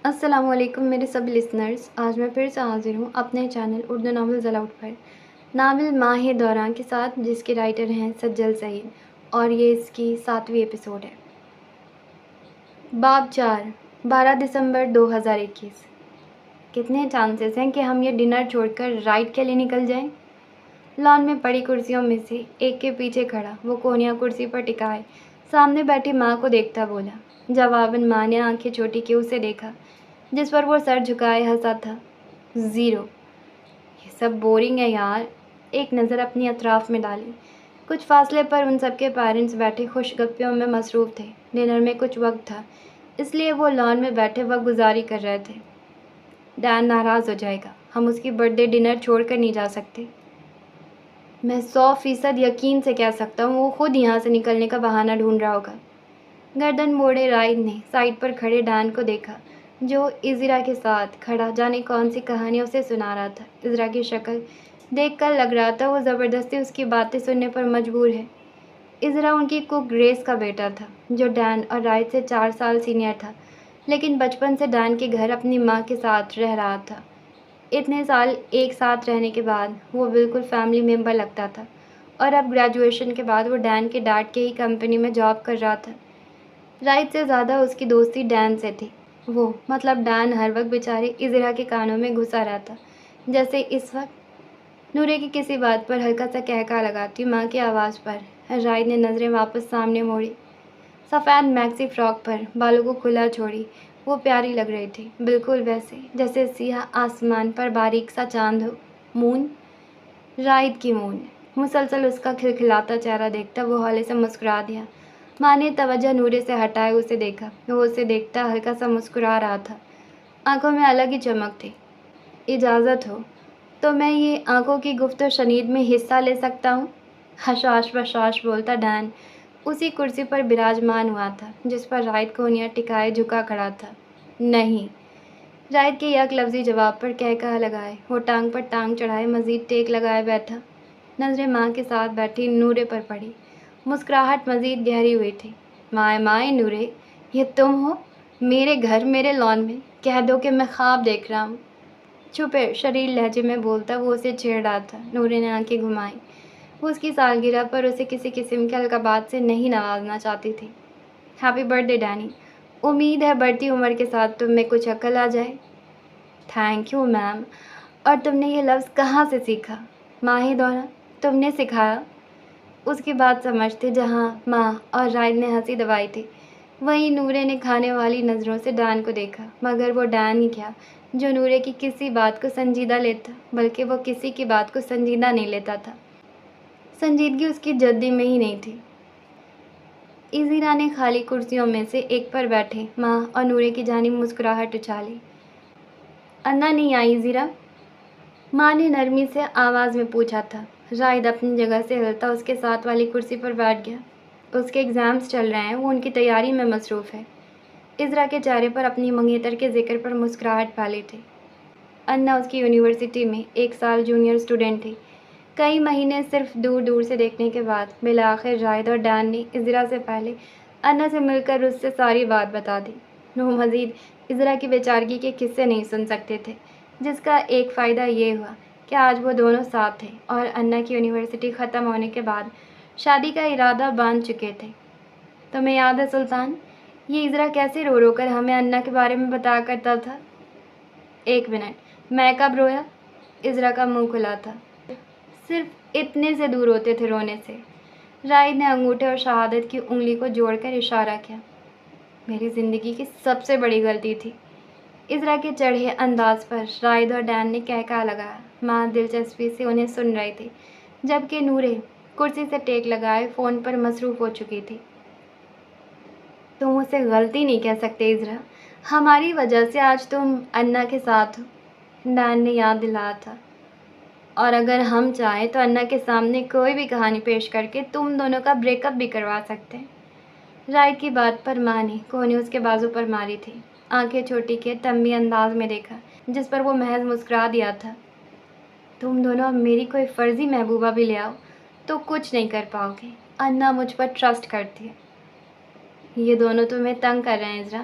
السلام علیکم میرے سب لسنرز، آج میں پھر سے حاضر ہوں اپنے چینل اردو ناول زلاؤٹ پر ناول ماہ دوران کے ساتھ، جس کے رائٹر ہیں سجل سعید، اور یہ اس کی 7ویں ایپیسوڈ ہے۔ باب 4، 12 دسمبر 2021۔ کتنے چانسز ہیں کہ ہم یہ ڈنر چھوڑ کر رائڈ کے لیے نکل جائیں؟ لان میں پڑی کرسیوں میں سے ایک کے پیچھے کھڑا وہ کونیا کرسی پر ٹکائے سامنے بیٹھی ماں کو دیکھتا بولا۔ جواباً ماں نے آنکھیں چھوٹی کی اسے دیکھا، جس پر وہ سر جھکائے ہنسا تھا۔ 0۔ یہ سب بورنگ ہے یار۔ ایک نظر اپنی اطراف میں ڈالی۔ کچھ فاصلے پر ان سب کے پیرنٹس بیٹھے خوش گپیوں میں مصروف تھے۔ ڈنر میں کچھ وقت تھا، اس لیے وہ لان میں بیٹھے وقت گزاری کر رہے تھے۔ ڈین ناراض ہو جائے گا، ہم اس کی برتھ ڈے ڈنر چھوڑ کر نہیں جا سکتے۔ میں 100% یقین سے کہہ سکتا ہوں وہ خود یہاں سے نکلنے کا بہانہ ڈھونڈ رہا ہوگا۔ گردن موڑے رائد نے سائڈ پر کھڑے ڈان کو دیکھا، جو ازرا کے ساتھ کھڑا جانے کون سی کہانی اسے سنا رہا تھا۔ ازرا کی شکل دیکھ کر لگ رہا تھا وہ زبردستی اس کی باتیں سننے پر مجبور ہے۔ ازرا ان کی کوک گریس کا بیٹا تھا، جو ڈان اور رائد سے 4 سال سینئر تھا، لیکن بچپن سے ڈان کے گھر اپنی ماں کے ساتھ رہ رہا تھا۔ اتنے سال ایک ساتھ رہنے کے بعد وہ بالکل فیملی ممبر لگتا تھا، اور اب گریجویشن کے بعد وہ ڈان کے ڈیڈ کے ہی کمپنی میں جاب کر رہا تھا۔ رائد سے زیادہ اس کی دوستی ڈان سے تھی۔ وہ مطلب ڈان ہر وقت بیچارے ازرا کے کانوں میں گھسا رہتا، جیسے اس وقت نورے کی کسی بات پر ہلکا سا کہکا لگاتی ماں کی آواز پر۔ رائد نے نظریں واپس سامنے موڑی۔ سفید میکسی فراک پر بالوں کو کھلا چھوڑی وہ پیاری لگ رہی تھی، بالکل ویسے جیسے سیاہ آسمان پر باریک سا چاند ہو۔ مون؟ رائد کی مون۔ مسلسل اس کا کھلکھلاتا چہرہ دیکھتا وہ ہولے سے مسکرا دیا۔ ماں نے توجہ نورے سے ہٹائے اسے دیکھا۔ وہ اسے دیکھتا ہلکا سا مسکرا رہا تھا، آنکھوں میں الگ ہی چمک تھی۔ اجازت ہو تو میں یہ آنکھوں کی گفت و شنید میں حصہ لے سکتا ہوں؟ حشاش بشاش بولتا ڈان اسی کرسی پر براجمان ہوا تھا جس پر رائد کونیا ٹکائے جھکا کھڑا تھا۔ نہیں۔ رائد کے یک لفظی جواب پر کہکہا لگائے وہ ٹانگ پر ٹانگ چڑھائے مزید ٹیک لگائے بیٹھا۔ نظریں ماں کے ساتھ بیٹھی نورے پر پڑی۔ مسکراہٹ مزید گہری ہوئی تھی۔ مائے مائے نورے، یہ تم ہو؟ میرے گھر میرے لان میں؟ کہہ دو کہ میں خواب دیکھ رہا ہوں۔ چھپے شریر لہجے میں بولتا وہ اسے چھیڑ رہا تھا۔ نورے نے آنکھیں گھمائیں۔ وہ اس کی سالگرہ پر اسے کسی قسم کے القابات سے نہیں نوازنا چاہتی تھی۔ ہیپی برتھ ڈے ڈینی، امید ہے بڑھتی عمر کے ساتھ تم میں کچھ عقل آ جائے۔ Thank you ma'am. اور تم نے یہ لفظ کہاں سے سیکھا؟ ماہ دوران تم نے سکھایا؟ اس کی بات سمجھتے جہاں ماں اور رائد نے ہنسی دبائی تھی، وہیں نورے نے کھانے والی نظروں سے ڈان کو دیکھا، مگر وہ ڈان ہی کیا جو نورے کی کسی بات کو سنجیدہ لیتا، بلکہ وہ کسی کی بات کو سنجیدہ نہیں لیتا تھا۔ سنجیدگی اس کی جدی میں ہی نہیں تھی۔ ازیرا نے خالی کرسیوں میں سے ایک پر بیٹھے ماں اور نورے کی جانب مسکراہٹ اچھالی۔ انا نہیں آئی ازیرا؟ ماں نے نرمی سے آواز میں پوچھا تھا۔ رائد اپنی جگہ سے ہلتا اس کے ساتھ والی کرسی پر بیٹھ گیا۔ اس کے ایگزامز چل رہے ہیں، وہ ان کی تیاری میں مصروف ہے۔ ازرا کے چہرے پر اپنی منگیتر کے ذکر پر مسکراہٹ پھیلی تھی۔ انا اس کی یونیورسٹی میں 1 سال جونیئر اسٹوڈنٹ تھی۔ کئی مہینے صرف دور دور سے دیکھنے کے بعد بالآخر رائد اور ڈان نے ازرا سے پہلے انا سے مل کر اس سے ساری بات بتا دی۔ وہ مزید ازرا کی بیچارگی کے قصے نہیں سن سکتے تھے، جس کا ایک فائدہ یہ ہوا کہ آج وہ دونوں ساتھ تھے اور انا کی یونیورسٹی ختم ہونے کے بعد شادی کا ارادہ باندھ چکے تھے۔ تمہیں یاد ہے سلطان، یہ ازرا کیسے رو رو کر ہمیں انا کے بارے میں بتایا کرتا تھا؟ 1 منٹ، میں کب رویا؟ ازرا کا منہ کھلا تھا۔ صرف اتنے سے دور ہوتے تھے رونے سے۔ رائد نے انگوٹھے اور شہادت کی انگلی کو جوڑ کر اشارہ کیا۔ میری زندگی کی سب سے بڑی غلطی تھی۔ ازرا کے چڑھے انداز پر رائد اور ڈان نے کہکہا لگایا۔ ماں دلچسپی سے انہیں سن رہی تھی، جبکہ نورے کرسی سے ٹیک لگائے فون پر مصروف ہو چکی تھی۔ تم اسے غلطی نہیں کہہ سکتے ازرا، ہماری وجہ سے آج تم انا کے ساتھ ہو، ڈان نے یاد دلایا تھا۔ اور اگر ہم چاہیں تو انا کے سامنے کوئی بھی کہانی پیش کر کے تم دونوں کا بریک اپ بھی کروا سکتے ہیں۔ رائد کی بات پر ماں نے کوہنی اس کے بازو پر ماری تھی، آنکھیں چھوٹی کے تنبیہ انداز میں دیکھا، جس پر وہ محض مسکرا دیا تھا۔ تم دونوں اب میری کوئی فرضی محبوبہ بھی لے آؤ تو کچھ نہیں کر پاؤ گے، انا مجھ پر ٹرسٹ کرتی ہے۔ یہ دونوں تمہیں تنگ کر رہے ہیں ازرا،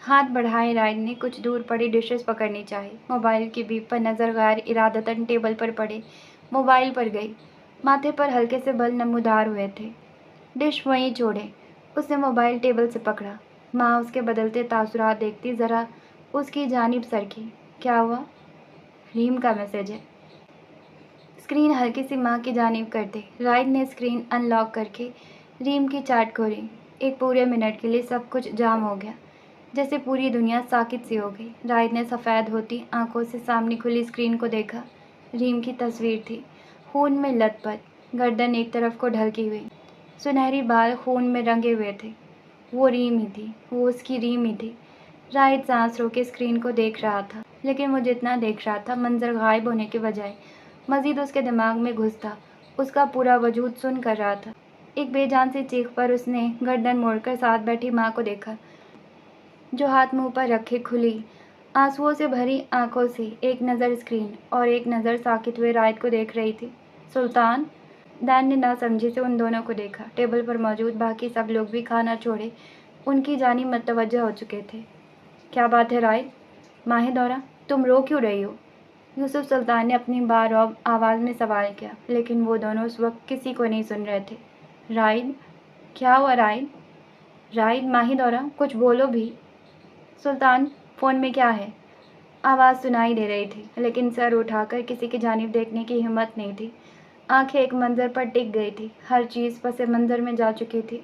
ہاتھ بڑھائے رائد نے کچھ دور پڑی ڈشز پکڑنی چاہی۔ موبائل کی بیپ پر نظر غیر ارادتاً ٹیبل پر پڑے موبائل پر گئی۔ ماتھے پر ہلکے سے بل نمودار ہوئے تھے۔ ڈش وہیں چھوڑے، اس نے موبائل ٹیبل سے پکڑا۔ ماں اس کے بدلتے تاثرات دیکھتی ذرا اس کی جانب سرکی۔ کیا ہوا؟ ریم کا میسج ہے۔ اسکرین ہلکی سی ماں کی جانب کرتے رائد نے اسکرین ان لاک کر کے ریم کی چیٹ کھولی۔ ایک پورے منٹ کے لیے سب کچھ جام ہو گیا، جیسے پوری دنیا ساکت سی ہو گئی۔ رائد نے سفید ہوتی آنکھوں سے سامنے کھلی اسکرین کو دیکھا۔ ریم کی تصویر تھی، خون میں لت پت، گردن ایک طرف کو ڈھلکی ہوئی، سنہری بال خون میں رنگے ہوئے تھے۔ وہ ریم ہی تھی، وہ اس کی ریم ہی تھی۔ رائد سانس روکے اسکرین کو دیکھ رہا تھا، لیکن وہ جتنا دیکھ رہا تھا منظر غائب ہونے کے بجائے مزید اس کے دماغ میں گھس تھا۔ اس کا پورا وجود سن کر رہا تھا۔ ایک بے جان سی چیخ پر اس نے گردن موڑ کر ساتھ بیٹھی ماں کو دیکھا، جو ہاتھ منہ پر رکھے کھلی آنسوؤں سے بھری آنکھوں سے ایک نظر اسکرین اور ایک نظر ساکت ہوئے رائد کو دیکھ رہی تھی۔ سلطان! دین نے نہ سمجھی سے ان دونوں کو دیکھا۔ ٹیبل پر موجود باقی سب لوگ بھی کھانا چھوڑے ان کی جانب متوجہ ہو چکے تھے۔ کیا بات ہے رائد؟ ماہ دورہ، تم رو کیوں رہی ہو؟ یوسف سلطان نے اپنی بارعب آواز میں سوال کیا، لیکن وہ دونوں اس وقت کسی کو نہیں سن رہے تھے۔ رائد! کیا ہوا رائد؟ رائد، ماہ دورہ، کچھ بولو بھی۔ سلطان، فون میں کیا ہے؟ آواز سنائی دے رہی تھی، لیکن سر اٹھا کر کسی کی جانب دیکھنے کی ہمت نہیں تھی۔ آنکھیں ایک منظر پر ٹک گئی تھی، ہر چیز پس منظر میں جا چکی تھی۔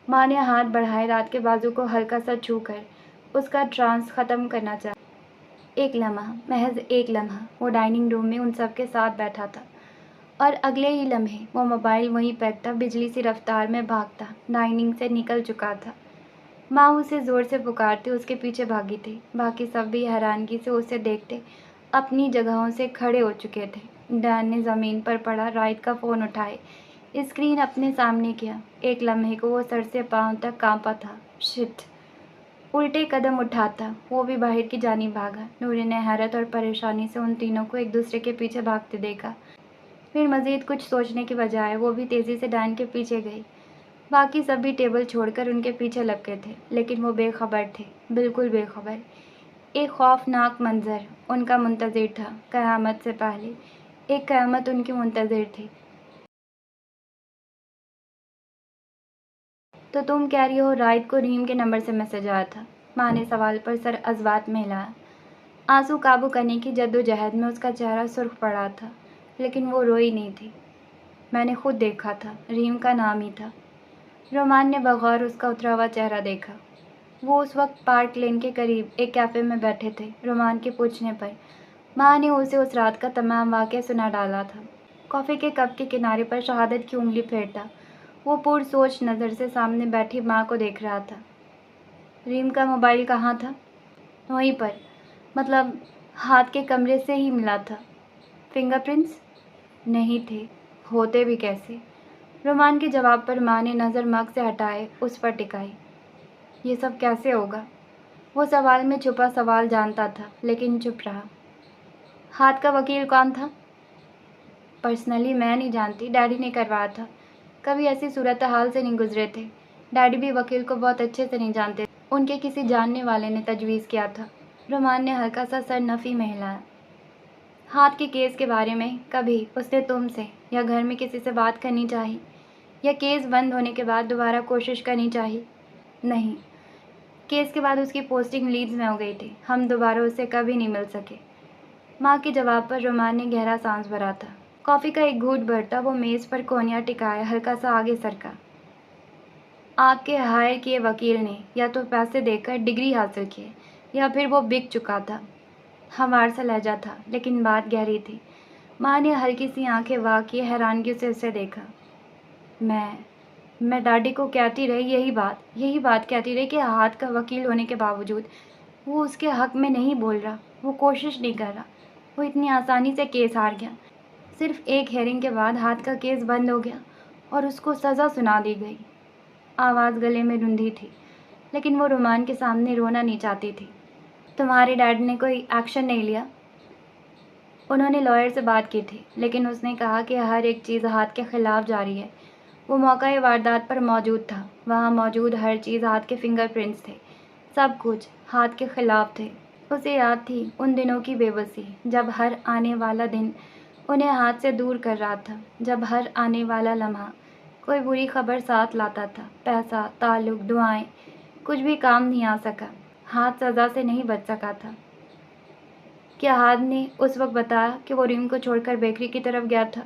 ماں نے ہاتھ بڑھائے رات کے بازو کو ہلکا سا چھو کر اس کا ٹرانس ختم کرنا چاہا۔ ایک لمحہ، محض ایک لمحہ، وہ ڈائننگ روم میں ان سب کے ساتھ بیٹھا تھا، اور اگلے ہی لمحے وہ موبائل وہیں پھینکتا بجلی سی رفتار میں بھاگتا ڈائننگ سے نکل چکا تھا۔ ماں اسے زور سے پکارتے اس کے پیچھے بھاگی تھی۔ باقی سب بھی حیرانگی سے اسے دیکھتے اپنی جگہوں سے کھڑے ہو چکے تھے۔ ڈین نے زمین پر پڑا رائد کا فون اٹھائے، اسکرین اپنے سامنے کیا۔ ایک لمحے کو وہ سر سے پاؤں تک کانپا تھا۔ شٹ! الٹے قدم اٹھاتا وہ بھی باہر کی جانب بھاگا۔ نوری نے حیرت اور پریشانی سے ان تینوں کو ایک دوسرے کے پیچھے بھاگتے دیکھا۔ پھر مزید کچھ سوچنے کے بجائے وہ بھی تیزی سے ڈین کے پیچھے گئی۔ باقی سب بھی ٹیبل چھوڑ کر ان کے پیچھے لپکے تھے، لیکن وہ بے خبر تھے، بالکل بے خبر۔ ایک خوفناک منظر ان کا منتظر تھا، قیامت سے پہلے ایک قیامت ان کی منتظر تھی۔ تو تم کہہ رہی ہو رائد کو ریم کے نمبر سے میسج آیا تھا؟ ماں نے سوال پر سر ازبات میں ہلایا۔ آنسو قابو کرنے کی جدوجہد میں اس کا چہرہ سرخ پڑا تھا، لیکن وہ روئی نہیں تھی۔ میں نے خود دیکھا تھا، ریم کا نام ہی تھا۔ رومان نے بغور اس کا اترا ہوا چہرہ دیکھا۔ وہ اس وقت پارک لین کے قریب ایک کیفے میں بیٹھے تھے۔ رومان کے پوچھنے پر ماں نے اسے اس رات کا تمام واقعہ سنا ڈالا تھا۔ کافی کے کپ کے کنارے پر شہادت کی انگلی پھیرتا وہ پرسوچ نظر سے سامنے بیٹھی ماں کو دیکھ رہا تھا۔ ریم کا موبائل کہاں تھا؟ وہیں پر، مطلب ہاتھ کے کمرے سے ہی ملا تھا۔ Finger prints? نہیں تھے، ہوتے بھی کیسے؟ رومان کے جواب پر ماں نے نظر مگ سے ہٹائے اس پر ٹکائی۔ یہ سب کیسے ہوگا؟ وہ سوال میں چھپا سوال جانتا تھا، لیکن چپ رہا۔ ہاتھ کا وکیل کون تھا؟ پرسنلی میں نہیں جانتی، ڈیڈی نے کروایا تھا۔ کبھی ایسی صورتحال سے نہیں گزرے تھے۔ ڈیڈی بھی وکیل کو بہت اچھے سے نہیں جانتے، ان کے کسی جاننے والے نے تجویز کیا تھا۔ رومان نے ہلکا سا سر نفی میں ہلایا۔ ہاتھ کے کیس کے بارے میں کبھی اس نے تم سے یا گھر میں کسی سے بات کرنی چاہی، یا کیس بند ہونے کے بعد دوبارہ کوشش کرنی چاہی؟ نہیں، کیس کے بعد اس کی پوسٹنگ لیڈز میں ہو گئی تھی، ہم دوبارہ اس سے کبھی نہیں مل سکے۔ ماں کے جواب پر رومان نے گہرا سانس بھرا تھا۔ کافی کا ایک گھونٹ بھرتا وہ میز پر کونیا ٹکائے ہلکا سا آگے سرکا۔ آپ کے ہائر کیے وکیل نے یا تو پیسے دے کر ڈگری حاصل کی، یا پھر وہ بک چکا تھا۔ ہموار سا لہجہ تھا، لیکن بات گہری تھی۔ ماں نے ہلکی سی آنکھیں وا کیے حیرانگی سے اسے دیکھا۔ میں ڈیڈی کو کہتی رہی یہی بات کہتی رہی کہ ہاتھ کا وکیل ہونے کے باوجود وہ اس کے حق میں نہیں بول رہا، وہ کوشش نہیں کر رہا، وہ اتنی آسانی سے کیس ہار گیا۔ صرف ایک ہیئرنگ کے بعد ہاتھ کا کیس بند ہو گیا اور اس کو سزا سنا دی گئی۔ آواز گلے میں رندھی تھی، لیکن وہ رومان کے سامنے رونا نہیں چاہتی تھی۔ تمہارے ڈیڈ نے کوئی ایکشن نہیں لیا؟ انہوں نے لائر سے بات کی تھی، لیکن اس نے کہا کہ ہر ایک چیز ہاتھ کے خلاف جاری ہے۔ وہ موقع واردات پر موجود تھا، وہاں موجود ہر چیز ہاتھ کے فنگر پرنٹس تھے۔ سب کچھ ہاتھ کے خلاف تھے۔ اسے یاد تھی ان دنوں کی بے بسی، جب ہر آنے والا دن انہیں ہاتھ سے دور کر رہا تھا، جب ہر آنے والا لمحہ کوئی بری خبر ساتھ لاتا تھا۔ پیسہ، تعلق، دعائیں، کچھ بھی کام نہیں آ سکا۔ ہاتھ سزا سے نہیں بچ سکا تھا۔ کیا ہاتھ نے اس وقت بتایا کہ وہ ریم کو چھوڑ کر بیکری کی طرف گیا تھا؟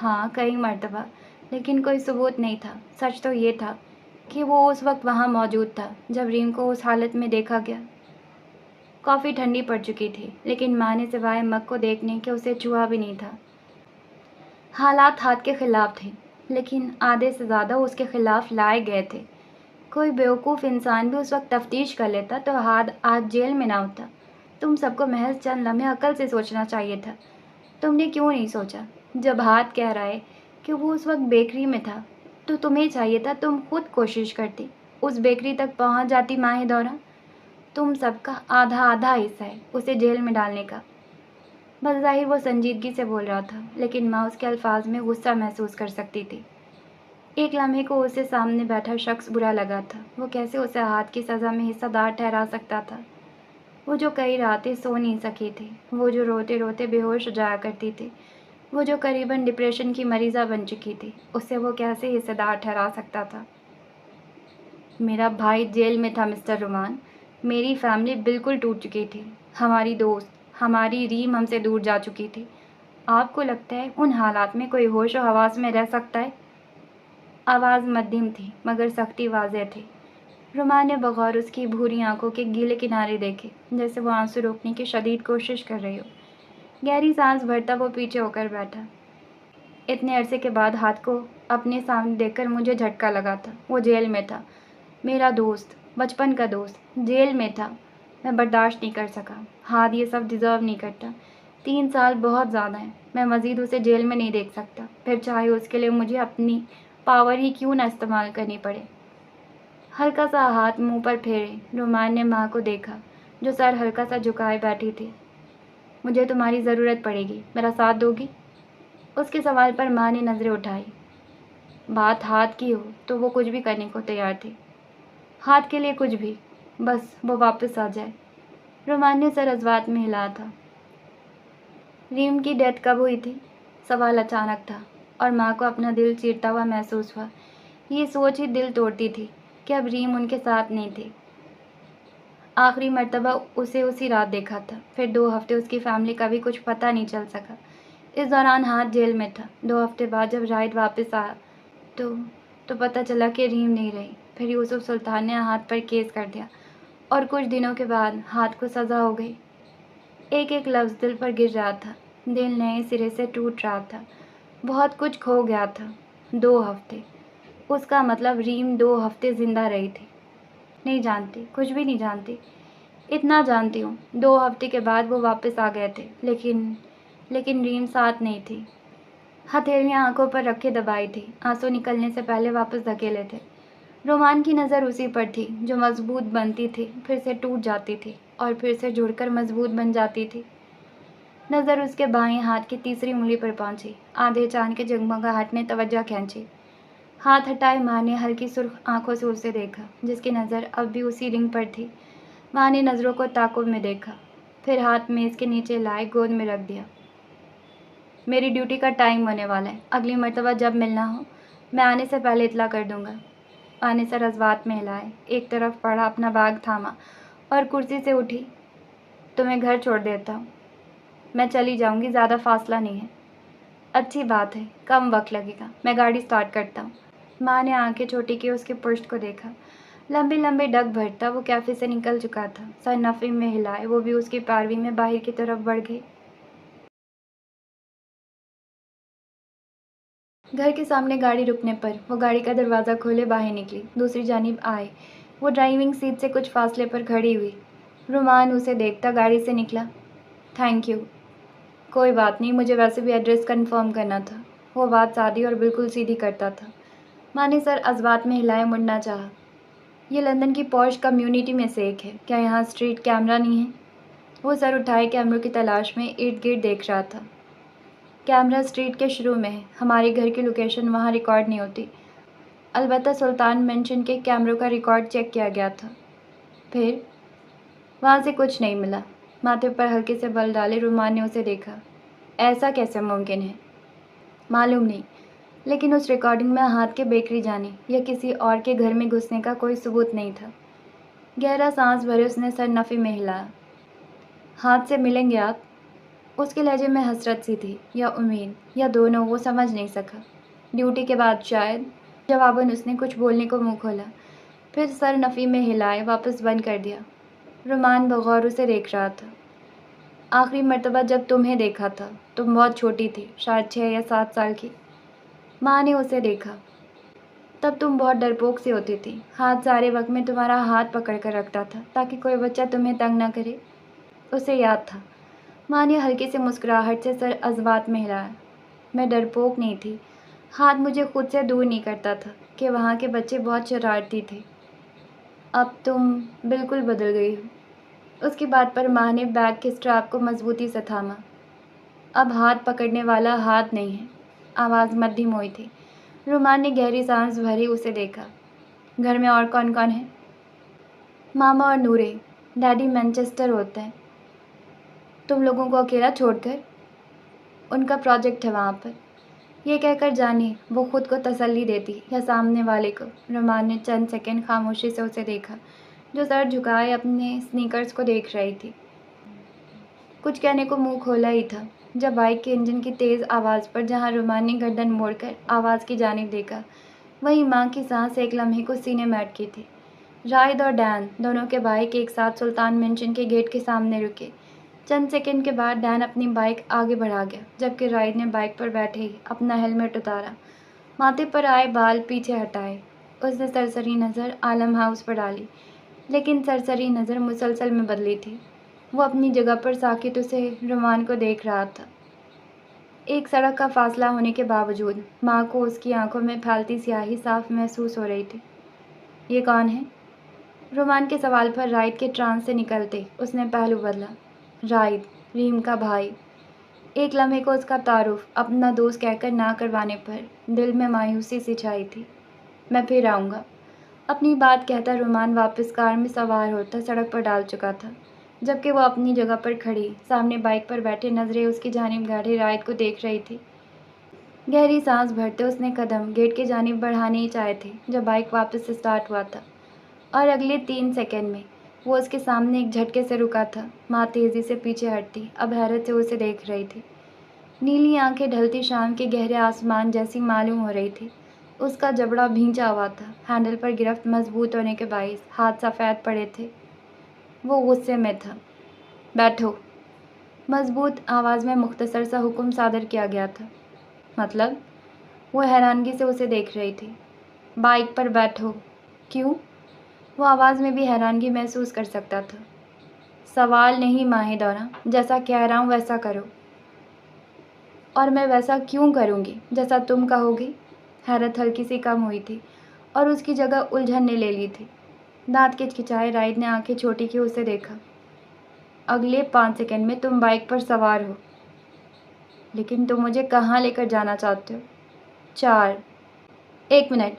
ہاں، کئی مرتبہ، لیکن کوئی ثبوت نہیں تھا۔ سچ تو یہ تھا کہ وہ اس وقت وہاں موجود تھا جب ریم کو اس حالت میں دیکھا گیا۔ کافی ٹھنڈی پڑ چکی تھی، لیکن ماں نے سوائے مگ کو دیکھنے کے اسے چھوا بھی نہیں تھا۔ حالات ہاتھ کے خلاف تھے، لیکن آدھے سے زیادہ اس کے خلاف لائے گئے تھے۔ کوئی بیوقوف انسان بھی اس وقت تفتیش کر لیتا تو ہاتھ آج جیل میں نہ ہوتا۔ تم سب کو محض چند لمحے عقل سے سوچنا چاہیے تھا۔ تم نے کیوں نہیں سوچا؟ جب ہاتھ کہہ رہا ہے کہ وہ اس وقت بیکری میں تھا تو تمہیں چاہیے تھا تم خود کوشش کرتی، اس بیکری تک پہنچ جاتی ماہ دورہ۔ تم سب کا آدھا آدھا حصہ ہے اسے جیل میں ڈالنے کا۔ بظاہر وہ سنجیدگی سے بول رہا تھا، لیکن ماں اس کے الفاظ میں غصہ محسوس کر سکتی تھی۔ ایک لمحے کو اسے سامنے بیٹھا شخص برا لگا تھا۔ وہ کیسے اسے ہاتھ کی سزا میں حصہ دار ٹھہرا سکتا تھا؟ وہ جو کئی راتیں سو نہیں سکی تھی، وہ جو روتے روتے بے ہوش ہو جایا کرتی تھی، وہ جو قریباً ڈپریشن کی مریضہ بن چکی تھی، اسے وہ کیسے حصہ دار ٹھہرا سکتا تھا؟ میرا بھائی جیل میں تھا مسٹر رومان۔ میری فیملی بالکل ٹوٹ چکی تھی۔ ہماری دوست، ہماری ریم ہم سے دور جا چکی تھی۔ آپ کو لگتا ہے ان حالات میں کوئی ہوش و حواس میں رہ سکتا ہے؟ آواز مدھم تھی، مگر سختی واضح تھی۔ رومان نے بغور اس کی بھوری آنکھوں کے گیلے کنارے دیکھے، جیسے وہ آنسو روکنے کی شدید کوشش کر رہی ہو۔ گہری سانس بھرتا وہ پیچھے ہو کر بیٹھا۔ اتنے عرصے کے بعد ہاتھ کو اپنے سامنے دیکھ کر مجھے جھٹکا لگا تھا۔ وہ جیل میں تھا، میرا دوست، بچپن کا دوست، جیل میں تھا۔ میں برداشت نہیں کر سکا۔ ہاتھ یہ سب ڈیزرو نہیں کرتا۔ 3 سال بہت زیادہ ہیں۔ میں مزید اسے جیل میں نہیں دیکھ سکتا، پھر چاہے اس کے لیے مجھے اپنی پاور ہی کیوں نہ استعمال کرنی پڑے۔ ہلکا سا ہاتھ منہ پر پھیرے رومان نے ماں کو دیکھا، جو سر ہلکا سا جھکائے بیٹھی تھی۔ مجھے تمہاری ضرورت پڑے گی، میرا ساتھ دو گی؟ اس کے سوال پر ماں نے نظریں اٹھائی۔ بات ہاتھ کی ہو تو وہ کچھ بھی کرنے کو تیار تھی۔ ہاتھ کے لیے کچھ بھی، بس وہ واپس آ جائے۔ رومان نے سر عضوات میں ہلایا تھا۔ ریم کی ڈیتھ کب ہوئی تھی؟ سوال اچانک تھا، اور ماں کو اپنا دل چیرتا ہوا محسوس ہوا۔ یہ سوچ ہی دل توڑتی تھی کہ اب ریم ان کے ساتھ نہیں تھی۔ آخری مرتبہ اسے اسی رات دیکھا تھا، پھر 2 ہفتے اس کی فیملی کا بھی کچھ پتہ نہیں چل سکا۔ اس دوران ہاتھ جیل میں تھا۔ 2 ہفتے بعد جب رائد واپس آیا تو پتہ چلا کہ ریم نہیں رہی۔ پھر یوسف سلطان نے ہاتھ پر کیس کر دیا، اور کچھ دنوں کے بعد ہاتھ کو سزا ہو گئی۔ ایک ایک لفظ دل پر گر رہا تھا۔ دل نئے سرے سے ٹوٹ رہا تھا۔ بہت کچھ کھو گیا تھا۔ 2 ہفتے، اس کا مطلب ریم 2 ہفتے زندہ رہی تھی۔ نہیں جانتی، کچھ بھی نہیں جانتی۔ اتنا جانتی ہوں، 2 ہفتے کے بعد وہ واپس آ گئے تھے، لیکن ریم ساتھ نہیں تھی۔ ہتھیلیاں آنکھوں پر رکھے دبائی تھی، آنسو نکلنے سے پہلے واپس دھکیلے تھے۔ رومان کی نظر اسی پر تھی جو مضبوط بنتی تھی، پھر سے ٹوٹ جاتی تھی، اور پھر سے جڑ کر مضبوط بن جاتی تھی۔ نظر اس کے بائیں ہاتھ کی تیسری انگلی پر پہنچی۔ آدھے چاند کے جگمگاہٹ نے توجہ کھینچی۔ ہاتھ ہٹائے ماں نے ہلکی سرخ آنکھوں سے اسے دیکھا، جس کی نظر اب بھی اسی رنگ پر تھی۔ ماں نے نظروں کو تعاقب میں دیکھا، پھر ہاتھ میز کے نیچے لائے گود میں رکھ دیا۔ میری ڈیوٹی کا ٹائم ہونے والا ہے۔ اگلی مرتبہ جب ملنا ہو میں آنے سے پہلے اطلاع کر دوں گا۔ ماں نے سر عضوات میں ہلائے، ایک طرف پڑھا، اپنا بیگ تھاما اور کرسی سے اٹھی۔ تمہیں گھر چھوڑ دیتا ہوں، میں چلی جاؤں گی، زیادہ فاصلہ نہیں ہے۔ اچھی بات ہے، کم وقت لگے گا، میں گاڑی سٹارٹ کرتا ہوں۔ ماں نے آنکھیں چھوٹی کی اس کے پشت کو دیکھا۔ لمبے لمبے ڈگ بھرتا وہ کیفے سے نکل چکا تھا۔ سر نفی میں ہلائے وہ بھی اس کی پیروی میں باہر کی طرف بڑھ گئی۔ گھر کے سامنے گاڑی رکنے پر وہ گاڑی کا دروازہ کھولے باہر نکلی، دوسری جانب آئے۔ وہ ڈرائیونگ سیٹ سے کچھ فاصلے پر کھڑی ہوئی۔ رومان اسے دیکھتا گاڑی سے نکلا۔ Thank you. کوئی بات نہیں، مجھے ویسے بھی ایڈریس کنفرم کرنا تھا۔ وہ بات سادی اور بالکل سیدھی کرتا تھا۔ ماں نے سر عضوات میں ہلائے مڑنا چاہا۔ یہ لندن کی پوش کمیونٹی میں سے ایک ہے، کیا یہاں اسٹریٹ کیمرہ نہیں ہے؟ وہ سر اٹھائے کیمروں کی تلاش میں ارد گرد دیکھ رہا تھا۔ کیمرہ اسٹریٹ کے شروع میں ہے، ہمارے گھر کی لوکیشن وہاں ریکارڈ نہیں ہوتی۔ البتہ سلطان مینشن کے کیمروں کا ریکارڈ چیک کیا گیا تھا۔ پھر وہاں سے کچھ نہیں ملا۔ ماتھے پر ہلکے سے بل ڈالے رومان نے اسے دیکھا۔ ایسا کیسے ممکن ہے؟ معلوم نہیں، لیکن اس ریکارڈنگ میں ہاتھ کے بیکری جانے یا کسی اور کے گھر میں گھسنے کا کوئی ثبوت نہیں تھا۔ گہرا سانس بھرے اس نے سر نفی میں ہلایا۔ ہاتھ سے ملیں گے آپ؟ اس کے لہجے میں حسرت سی تھی، یا امید، یا دونوں، وہ سمجھ نہیں سکا۔ ڈیوٹی کے بعد شاید۔ جواباً اس نے کچھ بولنے کو منہ کھولا، پھر سر نفی میں ہلائے واپس بند کر دیا۔ رومان بغور اسے دیکھ رہا تھا۔ آخری مرتبہ جب تمہیں دیکھا تھا تم بہت چھوٹی تھی، شاید 6 یا 7 سال کی۔ ماں نے اسے دیکھا۔ تب تم بہت ڈرپوک سی ہوتی تھی۔ ہاتھ سارے وقت میں تمہارا ہاتھ پکڑ کر رکھتا تھا تاکہ کوئی بچہ تمہیں تنگ نہ کرے۔ اسے یاد تھا۔ ماں نے ہلکی سی مسکراہٹ سے سر اثبات میں ہلایا۔ میں ڈرپوک نہیں تھی، ہاتھ مجھے خود سے دور نہیں کرتا تھا کہ وہاں کے بچے بہت شرارتی تھے۔ اب تم بالکل بدل گئی ہو۔ اس کی بات پر ماں نے بیگ کے اسٹریپ کو مضبوطی سے تھاما۔ اب ہاتھ پکڑنے والا ہاتھ نہیں ہے۔ آواز مدھم ہوئی تھی۔ رومان نے گہری سانس بھری اسے دیکھا۔ گھر میں اور کون کون ہے؟ ماما اور نورے۔ ڈیڈی مینچسٹر ہوتے ہیں۔ تم لوگوں کو اکیلا چھوڑ کر؟ ان کا پروجیکٹ ہے وہاں پر۔ یہ کہہ کر جانے وہ خود کو تسلی دیتی یا سامنے والے کو۔ رومان نے چند سیکنڈ خاموشی سے اسے دیکھا، جو سر جھکائے اپنے سنیکرز کو دیکھ رہی تھی۔ کچھ کہنے کو منہ کھولا ہی تھا جب بائک کے انجن کی تیز آواز پر جہاں رومان نے گردن موڑ کر آواز کی جانب دیکھا، وہیں ماں کی سانس ایک لمحے کو سینے میں اٹکی تھی۔ رائد اور ڈین دونوں کے بائک ایک ساتھ سلطان مینشن کے گیٹ کے سامنے رکے۔ چند سیکنڈ کے بعد ڈین اپنی بائک آگے بڑھا گیا، جبکہ رائد نے بائک پر بیٹھے ہی اپنا ہیلمٹ اتارا، ماتھے پر آئے بال پیچھے ہٹائے۔ اس نے سرسری نظر عالم ہاؤس پر ڈالی، لیکن سرسری نظر مسلسل میں بدلی تھی۔ وہ اپنی جگہ پر ساکت اسے رومان کو دیکھ رہا تھا۔ ایک سڑک کا فاصلہ ہونے کے باوجود ماں کو اس کی آنکھوں میں پھیلتی سیاہی صاف محسوس ہو رہی تھی۔ یہ کون ہے؟ رومان کے سوال پر رائد کے ٹرانس سے نکلتے اس نے پہلو بدلا۔ رائد، ریم کا بھائی۔ ایک لمحے کو اس کا تعارف اپنا دوست کہہ کر نہ کروانے پر دل میں مایوسی سی چھائی تھی۔ میں پھر آؤں گا۔ اپنی بات کہتا رومان واپس کار میں سوار ہوتا سڑک پر ڈال چکا تھا، جبکہ وہ اپنی جگہ پر کھڑی سامنے بائک پر بیٹھے نظریں اس کی جانب گاڑے رائد کو دیکھ رہی تھی۔ گہری سانس بھرتے اس نے قدم گیٹ کی جانب بڑھانے ہی چاہے تھے جب بائک واپس اسٹارٹ ہوا تھا، اور اگلے 3 سیکنڈ میں وہ اس کے سامنے ایک جھٹکے سے رکا تھا۔ ماں تیزی سے پیچھے ہٹتی اب حیرت سے اسے دیکھ رہی تھی۔ نیلی آنکھیں ڈھلتی شام کے گہرے آسمان جیسی معلوم ہو رہی تھی۔ اس کا جبڑا بھینچا ہوا تھا، ہینڈل پر گرفت مضبوط ہونے کے باعث ہاتھ سفید پڑے تھے۔ وہ غصے میں تھا۔ بیٹھو۔ مضبوط آواز میں مختصر سا حکم صادر کیا گیا تھا۔ مطلب؟ وہ حیرانگی سے اسے دیکھ رہی تھی۔ بائک پر بیٹھو۔ کیوں؟ وہ آواز میں بھی حیرانگی محسوس کر سکتا تھا۔ سوال نہیں ماہی دورہ، جیسا کہہ رہا ہوں ویسا کرو۔ اور میں ویسا کیوں کروں گی جیسا تم کہو گی؟ حیرت ہلکی سی کم ہوئی تھی اور اس کی جگہ الجھن نے لے لی تھی۔ دانت کچکچائے رائد نے آنکھیں چھوٹی کی اسے دیکھا۔ اگلے 5 سیکنڈ میں تم بائک پر سوار ہو۔ لیکن تم مجھے کہاں لے کر جانا چاہتے ہو؟ 4۔ 1 منٹ،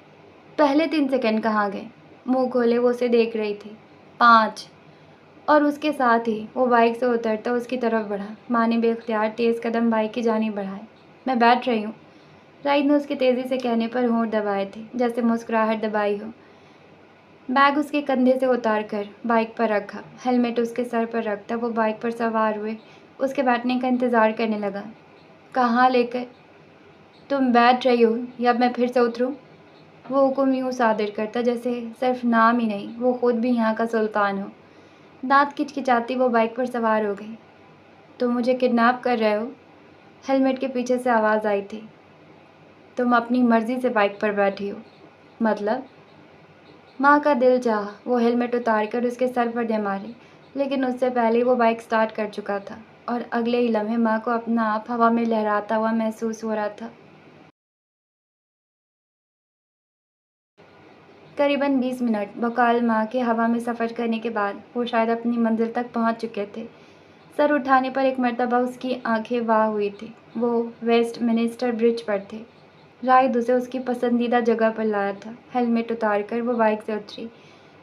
پہلے 3 سیکنڈ کہاں گئے؟ منہ کھولے وہ اسے دیکھ رہی تھی۔ 5۔ اور اس کے ساتھ ہی وہ بائک سے اترتا اس کی طرف بڑھا۔ ماں نے بے اختیار تیز قدم بائک کی جانب بڑھائے۔ میں بیٹھ رہی ہوں۔ رائد نے اس کے تیزی سے کہنے پر ہونٹ دبائے تھے، جیسے مسکراہٹ دبائی ہو۔ بیگ اس کے کندھے سے اتار کر بائک پر رکھا، ہیلمٹ اس کے سر پر رکھتا وہ بائک پر سوار ہوئے اس کے بیٹھنے کا انتظار کرنے لگا۔ کہاں لے کر؟ تم بیٹھ رہی ہو یا میں پھر سے اتروں؟ وہ حکم یوں صادر کرتا جیسے صرف نام ہی نہیں وہ خود بھی یہاں کا سلطان ہو۔ دانت کچکچاتی وہ بائک پر سوار ہو گئی۔ تم مجھے کڈنیپ کر رہے ہو؟ ہیلمٹ کے پیچھے سے آواز آئی تھی۔ تم اپنی مرضی سے بائک پر بیٹھی ہو۔ مطلب؟ ماں کا دل چاہا وہ ہیلمٹ اتار کر اس کے سر پر دے مارے، لیکن اس سے پہلے وہ بائک سٹارٹ کر چکا تھا اور اگلے ہی لمحے ماں کو اپنا آپ ہوا میں لہراتا ہوا محسوس ہو رہا تھا۔ قریباً 20 منٹ بقول ماں کے ہوا میں سفر کرنے کے بعد وہ شاید اپنی منزل تک پہنچ چکے تھے۔ سر اٹھانے پر ایک مرتبہ اس کی آنکھیں واہ ہوئی تھیں۔ وہ ویسٹ منسٹر برج پر تھے۔ رائد اسے اس کی پسندیدہ جگہ پر لایا تھا۔ ہیلمٹ اتار کر وہ بائک سے اتری۔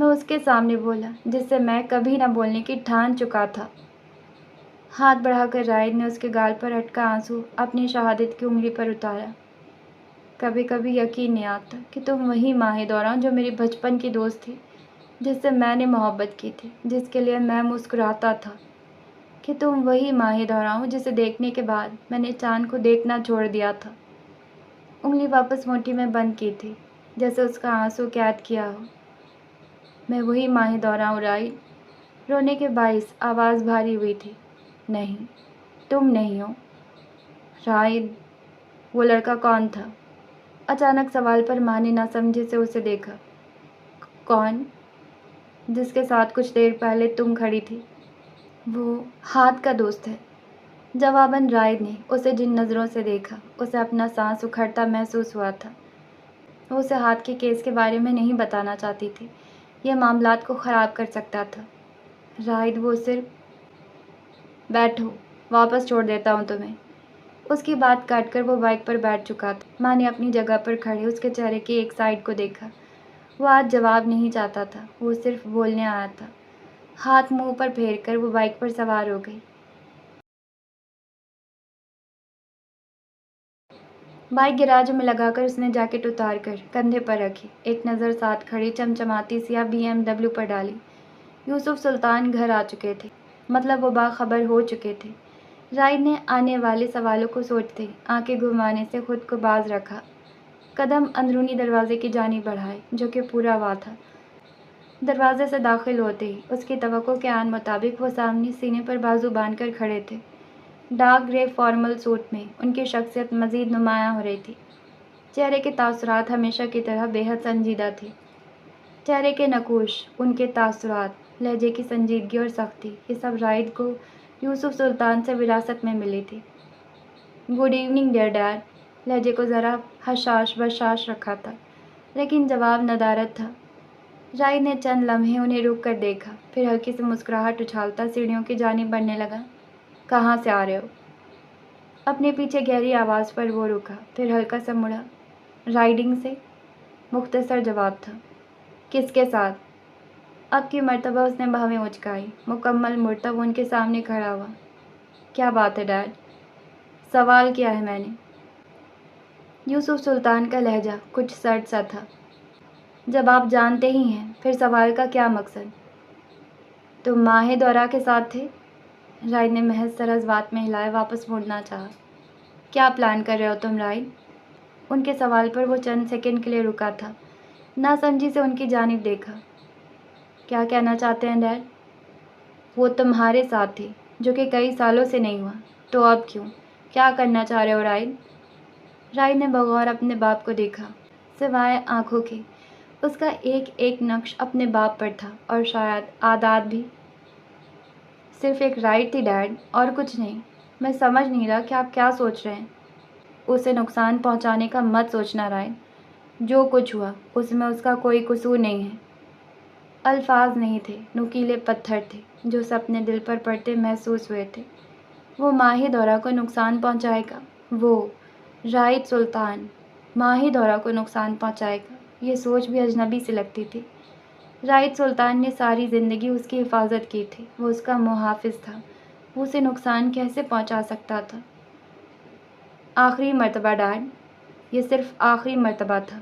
میں اس کے سامنے بولا جس سے میں کبھی نہ بولنے کی ٹھان چکا تھا۔ ہاتھ بڑھا کر رائد نے اس کے گال پر اٹکا آنسو اپنی شہادت کی انگلی پر اتارا۔ کبھی کبھی یقین نہیں آتا کہ تم وہی ماہ دورہ جو میری بچپن کی دوست تھی، جس سے میں نے محبت کی تھی، جس کے لیے میں مسکراتا تھا، کہ تم وہی ماہ دورہ ہو جسے دیکھنے کے بعد میں نے چاند کو دیکھنا چھوڑ دیا تھا۔ انگلی واپس مٹھی میں بند کی تھی، جیسے اس کا آنسو قید کیا ہو۔ میں وہی ماہ دورہ ہوں رائد۔ رونے کے باعث آواز بھاری ہوئی تھی۔ نہیں، تم نہیں ہو رائد۔ وہ لڑکا کون تھا؟ اچانک سوال پر ماں نے نہ سمجھے سے اسے دیکھا۔ کون؟ جس کے ساتھ کچھ دیر پہلے تم کھڑی تھی۔ وہ ہاتھ کا دوست ہے۔ جواباً رائد نے اسے جن نظروں سے دیکھا، اسے اپنا سانس اکھڑتا محسوس ہوا تھا۔ وہ اسے ہاتھ کے کیس کے بارے میں نہیں بتانا چاہتی تھی، یہ معاملات کو خراب کر سکتا تھا۔ رائد، وہ صرف… بیٹھو، واپس چھوڑ دیتا ہوں تمہیں۔ اس کی بات کاٹ کر وہ بائک پر بیٹھ چکا تھا۔ ماں نے اپنی جگہ پر کھڑے اس کے چہرے کی ایک سائڈ کو دیکھا۔ وہ آج جواب نہیں چاہتا تھا، وہ صرف بولنے آیا تھا۔ ہاتھ منہ پر پھیر کر وہ بائک پر سوار ہو گئی۔ بائک گراج میں لگا کر اس نے جیکٹ اتار کر کندھے پر رکھی، ایک نظر ساتھ کھڑی چمچماتی سیاہ BMW پر ڈالی۔ یوسف سلطان گھر آ چکے تھے، مطلب وہ باخبر ہو چکے تھے۔ رائد نے آنے والے سوالوں کو سوچتے آنکھیں گھمانے سے خود کو باز رکھا، قدم اندرونی دروازے کی جانب بڑھائے جو کہ پورا ہوا تھا۔ دروازے سے داخل ہوتے ہی اس کی توقع کے عین مطابق وہ سامنے سینے پر بازو باندھ کر کھڑے تھے۔ ڈارک گرے فارمل سوٹ میں ان کی شخصیت مزید نمایاں ہو رہی تھی۔ چہرے کے تاثرات ہمیشہ کی طرح بے حد سنجیدہ تھے۔ چہرے کے نقوش، ان کے تاثرات، لہجے کی سنجیدگی اور سختی، یہ سب رائد کو یوسف سلطان سے وراثت میں ملی تھی۔ Good evening dear dad. لہجے کو ذرا حشاش بشاش رکھا تھا، لیکن جواب ندارت تھا۔ رائد نے چند لمحے انہیں رک کر دیکھا، پھر ہلکی سی مسکراہٹ اچھالتا سیڑھیوں کی جانب بڑھنے لگا۔ کہاں سے آ رہے ہو؟ اپنے پیچھے گہری آواز پر وہ رکا، پھر ہلکا سا مڑا۔ رائڈنگ سے، مختصر جواب تھا۔ کس کے ساتھ؟ اب کی مرتبہ اس نے بھویں اچکائی۔ مکمل مرتب وہ ان کے سامنے کھڑا ہوا۔ کیا بات ہے ڈیڈ؟ سوال کیا ہے میں نے؟ یوسف سلطان کا لہجہ کچھ سرد سا تھا۔ جب آپ جانتے ہی ہیں، پھر سوال کا کیا مقصد؟ تم ماہ دورہ کے ساتھ تھے؟ رائد نے محض سر از بات میں ہلائے واپس مڑنا چاہا۔ کیا پلان کر رہے ہو تم رائد؟ ان کے سوال پر وہ چند سیکنڈ کے لیے رکا تھا، ناسمجھی سے ان کی جانب دیکھا۔ کیا کہنا چاہتے ہیں ڈیڈ؟ وہ تمہارے ساتھ تھی، جو کہ کئی سالوں سے نہیں ہوا، تو اب کیوں؟ کیا کرنا چاہ رہے ہو رائد؟ رائد نے بغور اپنے باپ کو دیکھا، سوائے آنکھوں کے۔ اس کا ایک ایک نقش اپنے باپ پر تھا، اور شاید عادات بھی۔ صرف ایک رائڈ تھی ڈیڈ، اور کچھ نہیں۔ میں سمجھ نہیں رہا کہ آپ کیا سوچ رہے ہیں۔ اسے نقصان پہنچانے کا مت سوچنا رائد۔ جو کچھ ہوا اس میں اس کا کوئی قصور نہیں ہے۔ الفاظ نہیں تھے، نوکیلے پتھر تھے جو اسے اپنے دل پر پڑتے محسوس ہوئے تھے۔ وہ ماہ دورہ کو نقصان پہنچائے گا؟ وہ رائد سلطان ماہ دورہ کو نقصان پہنچائے گا؟ یہ سوچ بھی اجنبی سی لگتی تھی۔ رائد سلطان نے ساری زندگی اس کی حفاظت کی تھی، وہ اس کا محافظ تھا، وہ اسے نقصان کیسے پہنچا سکتا تھا؟ آخری مرتبہ ڈیڈ، یہ صرف آخری مرتبہ تھا،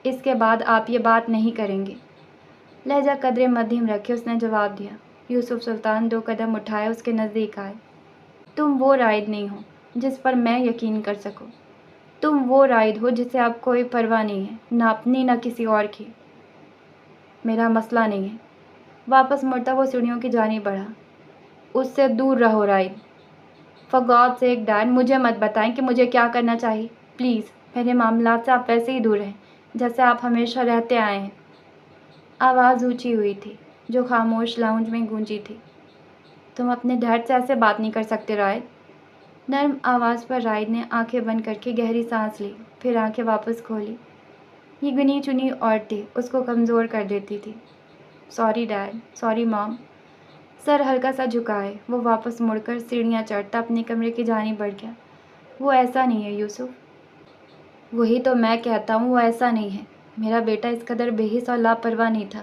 اس کے بعد آپ یہ بات نہیں کریں گے۔ لہجہ قدرے مدھم رکھے اس نے جواب دیا۔ یوسف سلطان 2 قدم اٹھائے اس کے نزدیک آئے۔ تم وہ رائد نہیں ہو جس پر میں یقین کر سکوں۔ تم وہ رائد ہو جسے اب کوئی پرواہ نہیں ہے، نہ اپنی نہ کسی اور کی۔ میرا مسئلہ نہیں ہے۔ واپس مڑتا وہ سیڑھیوں کی جانب بڑھا۔ اس سے دور رہو رائد۔ فار گاڈ سیک ڈیڈ، مجھے مت بتائیں کہ مجھے کیا کرنا چاہیے۔ پلیز، میرے معاملات سے آپ ویسے ہی دور رہیں جیسے آپ ہمیشہ رہتے آئے ہیں۔ آواز اونچی ہوئی تھی جو خاموش لاؤنج میں گونجی تھی۔ تم اپنے ڈیڈ سے ایسے بات نہیں کر سکتے رائد۔ نرم آواز پر رائد نے آنکھیں بند کر کے گہری سانس لی، پھر آنکھیں واپس کھولی۔ یہ گنی چنی عورتیں اس کو کمزور کر دیتی تھی۔ سوری ڈیڈ، سوری مام۔ سر ہلکا سا جھکائے وہ واپس مڑ کر سیڑھیاں چڑھتا اپنے کمرے کی جانب بڑھ گیا۔ وہ ایسا نہیں ہے یوسف۔ وہی تو میں کہتا ہوں، وہ ایسا نہیں ہے۔ میرا بیٹا اس قدر بے حس اور لاپرواہ نہیں تھا۔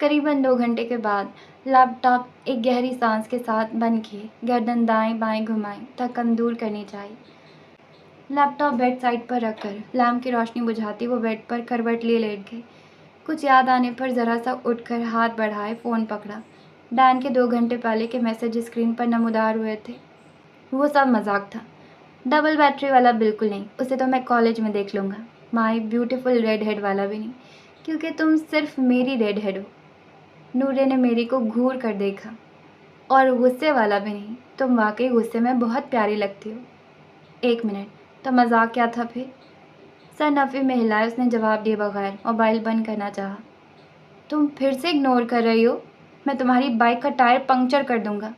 قریباً 2 گھنٹے کے بعد لیپ ٹاپ ایک گہری سانس کے ساتھ بند کیے، گردن دائیں بائیں گھمائی، تھکن دور کرنی چاہیے۔ لیپ ٹاپ بیڈ سائڈ پر رکھ کر لیمپ کی روشنی بجھاتی وہ بیڈ پر کروٹ لیے لیٹ گئے۔ کچھ یاد آنے پر ذرا سا اٹھ کر ہاتھ بڑھائے، فون پکڑا۔ ڈین کے 2 گھنٹے پہلے کے میسج اسکرین پر نمودار ہوئے تھے۔ وہ سب مذاق تھا، ڈبل بیٹری والا بالکل نہیں، اسے تو میں کالج میں دیکھ لوں گا۔ مائی بیوٹیفل ریڈ ہیڈ والا بھی نہیں، کیونکہ تم صرف میری ریڈ ہیڈ ہو۔ نورے نے میری کو گھور کر دیکھا۔ اور غصے والا بھی نہیں، تم واقعی غصے میں بہت پیاری لگتی ہو۔ 1 منٹ، تو مذاق کیا تھا پھر؟ سر نفی میں ہلائے، اس نے جواب دیے بغیر موبائل بند کرنا چاہا۔ تم پھر سے اگنور کر رہی ہو، میں تمہاری بائک کا ٹائر پنکچر کر دوں گا۔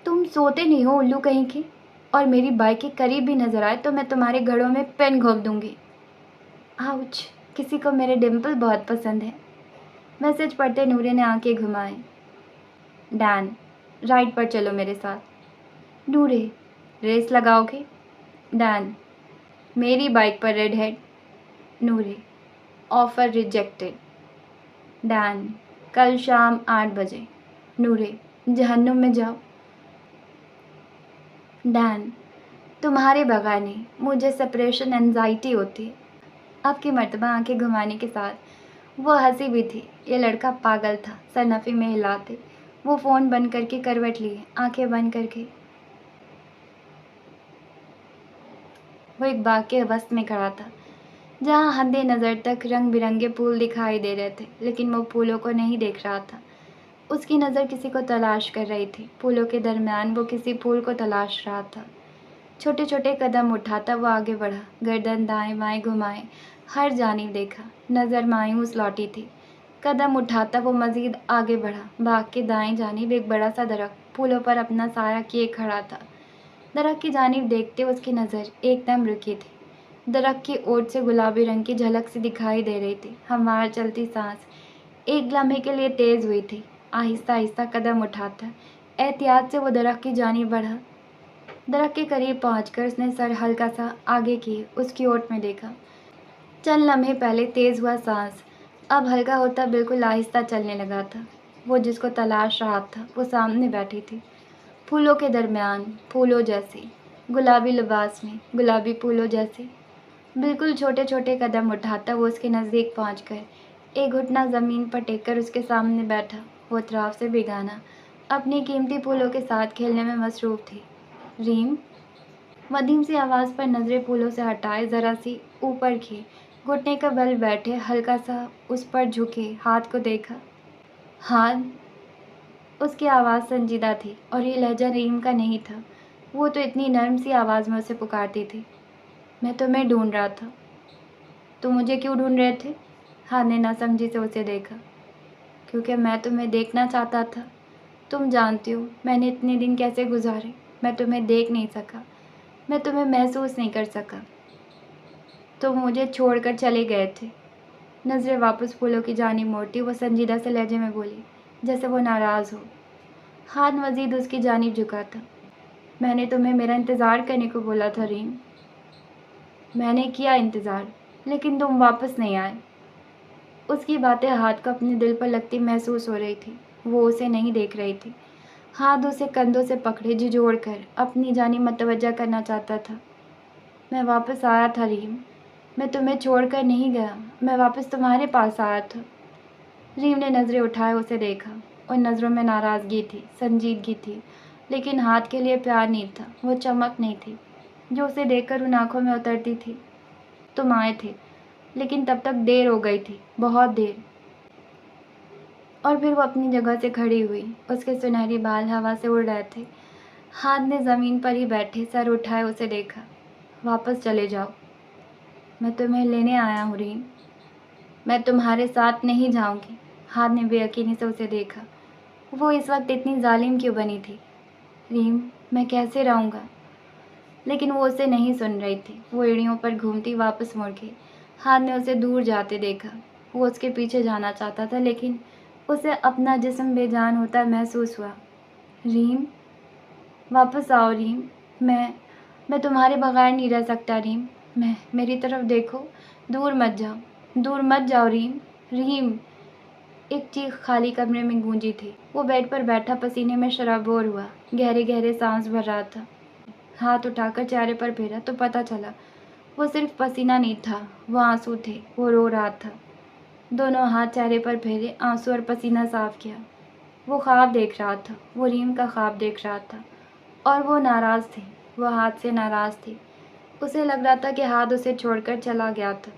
تم سوتے نہیں ہو الو کہیں کی، اور میری بائک کے قریب بھی نظر آئے تو میں تمہارے گھڑوں میں پین گھونپ دوں گی۔ آؤچ، کسی کو میرے ڈمپل بہت پسند ہے۔ میسج پڑھتے نورے نے آنکھیں گھمائیں۔ ڈین، رائٹ پر چلو میرے ساتھ۔ نورے، ریس لگاؤ گے؟ ڈین، میری بائک پر ریڈ ہیڈ۔ نورے، آفر ریجیکٹڈ۔ ڈین، کل شام 8 بجے۔ نورے، جہنم میں جاؤ۔ ڈین، تمہارے بغیر نہیں، مجھے سپریشن انزائٹی ہوتی ہے۔ اب کی مرتبہ آنکھیں گھمانے کے ساتھ وہ ہنسی بھی تھی۔ یہ لڑکا پاگل تھا، سر نفی میں ہلاتے وہ فون بند کر کے کروٹ لیے، آنکھیں بند کر کے وہ ایک باغ کے وسط میں کھڑا تھا، جہاں حد نظر تک رنگ برنگے پھول دکھائی دے رہے تھے، لیکن وہ پھولوں کو نہیں دیکھ رہا تھا۔ اس کی نظر کسی کو تلاش کر رہی تھی، پھولوں کے درمیان وہ کسی پھول کو تلاش رہا تھا۔ چھوٹے چھوٹے قدم اٹھاتا وہ آگے بڑھا، گردن دائیں بائیں گھمائے، ہر جانب دیکھا، نظر مایوس لوٹی تھی۔ قدم اٹھاتا وہ مزید آگے بڑھا، باغ کے دائیں جانب ایک بڑا سا درخت پھولوں پر اپنا سایہ کیے کھڑا تھا۔ درخت کی جانب دیکھتے اس کی نظر ایک دم رکی تھی۔ درخت کی اوٹ سے گلابی رنگ کی جھلک سی دکھائی دے رہی تھی۔ ہموار چلتی سانس ایک لمحے کے لیے تیز ہوئی تھی۔ آہستہ آہستہ قدم اٹھاتا احتیاط سے وہ درخت کی جانب بڑھا۔ درخت کے قریب پہنچ کر اس نے سر ہلکا سا آگے کیے، اس کی اوٹ میں دیکھا۔ چند لمحے پہلے تیز ہوا سانس اب ہلکا ہوتا بالکل آہستہ چلنے لگا تھا۔ وہ جس کو تلاش رہا تھا وہ سامنے بیٹھی تھی، پھولوں کے درمیان، پھولوں جیسی، گلابی لباس میں، گلابی پھولوں جیسی۔ بالکل چھوٹے چھوٹے قدم اٹھاتا وہ اس کے نزدیک پہنچ کر ایک گھٹنا زمین پر ٹیک کر اس کے سامنے بیٹھا۔ وہ اطراف سے بھیگانا اپنی قیمتی پھولوں کے ساتھ کھیلنے میں مصروف تھی۔ ریم، مدھیم سی آواز پر نظریں پھولوں سے ہٹائے ذرا سی اوپر کیے، گھٹنے کا بل بیٹھے ہلکا سا اس پر جھکے، ہاتھ کو دیکھا۔ ہاتھ؟ اس کی آواز سنجیدہ تھی، اور یہ لہجہ ریم کا نہیں تھا۔ وہ تو اتنی نرم سی آواز میں اسے پکارتی تھی۔ میں تمہیں ڈھونڈ رہا تھا۔ تم مجھے کیوں ڈھونڈ رہے تھے؟ ہاتھ نے ناسمجھی سے اسے دیکھا۔ کیونکہ میں تمہیں دیکھنا چاہتا تھا۔ تم جانتی ہو میں نے اتنے دن کیسے گزارے، میں تمہیں دیکھ نہیں سکا، میں تمہیں محسوس نہیں کر سکا۔ تم مجھے چھوڑ کر چلے گئے تھے۔ نظریں واپس پھولوں کی جانب موڑتی وہ سنجیدہ سے لہجے میں بولی، جیسے وہ ناراض ہو۔ ہاتھ مزید اس کی جانب جھکا تھا۔ میں نے تمہیں میرا انتظار کرنے کو بولا تھا ریم۔ میں نے کیا انتظار، لیکن تم واپس نہیں آئے۔ اس کی باتیں ہاتھ کو اپنے دل پر لگتی محسوس ہو رہی تھی۔ وہ اسے نہیں دیکھ رہی تھی۔ ہاتھ اسے کندھوں سے پکڑے جھجوڑ کر اپنی جانب متوجہ کرنا چاہتا تھا۔ میں واپس آیا تھا ریم، میں تمہیں چھوڑ کر نہیں گیا، میں واپس تمہارے پاس آیا تھا۔ ریم نے نظریں اٹھائے اسے دیکھا۔ ان نظروں میں ناراضگی تھی، سنجیدگی تھی، لیکن ہاتھ کے لیے پیار نہیں تھا، وہ چمک نہیں تھی جو اسے دیکھ کر ان آنکھوں میں اترتی تھی۔ تم آئے تھے، لیکن تب تک دیر ہو گئی تھی، بہت دیر۔ اور پھر وہ اپنی جگہ سے کھڑی ہوئی، اس کے سنہری بال ہوا سے اڑ رہے تھے۔ ہاتھ نے زمین پر ہی بیٹھے سر اٹھائے اسے دیکھا۔ واپس چلے جاؤ، میں تمہیں لینے آیا ہوں ریم۔ میں تمہارے ساتھ نہیں جاؤں گی۔ ہاتھ نے بے یقینی سے اسے دیکھا۔ وہ اس وقت اتنی ظالم کیوں بنی تھی؟ ریم، میں کیسے رہوں گا؟ لیکن وہ اسے نہیں سن رہی تھی۔ وہ ایڑیوں پر گھومتی واپس مڑ گئی۔ ہاتھ نے اسے دور جاتے دیکھا۔ وہ اس کے پیچھے جانا چاہتا تھا، لیکن اسے اپنا جسم بے جان ہوتا محسوس ہوا۔ ریم، واپس آؤ ریم، میں تمہارے بغیر نہیں رہ سکتا ریم، میری طرف دیکھو، دور مت جاؤ، دور مت جاؤ ریم، ریم۔ ایک چیخ خالی کمرے میں گونجی تھی۔ وہ بیڈ پر بیٹھا پسینے میں شرابور ہوا، گہرے گہرے سانس بھر رہا تھا۔ ہاتھ اٹھا کر چہرے پر پھیرا تو پتہ چلا وہ صرف پسینہ نہیں تھا، وہ آنسو تھے۔ وہ رو رہا تھا۔ دونوں ہاتھ چہرے پر پھیرے، آنسو اور پسینہ صاف کیا۔ وہ خواب دیکھ رہا تھا، وہ ریم کا خواب دیکھ رہا تھا، اور وہ ناراض تھی، وہ ہاتھ سے ناراض تھی۔ اسے لگ رہا تھا کہ ہاتھ اسے چھوڑ کر چلا گیا تھا۔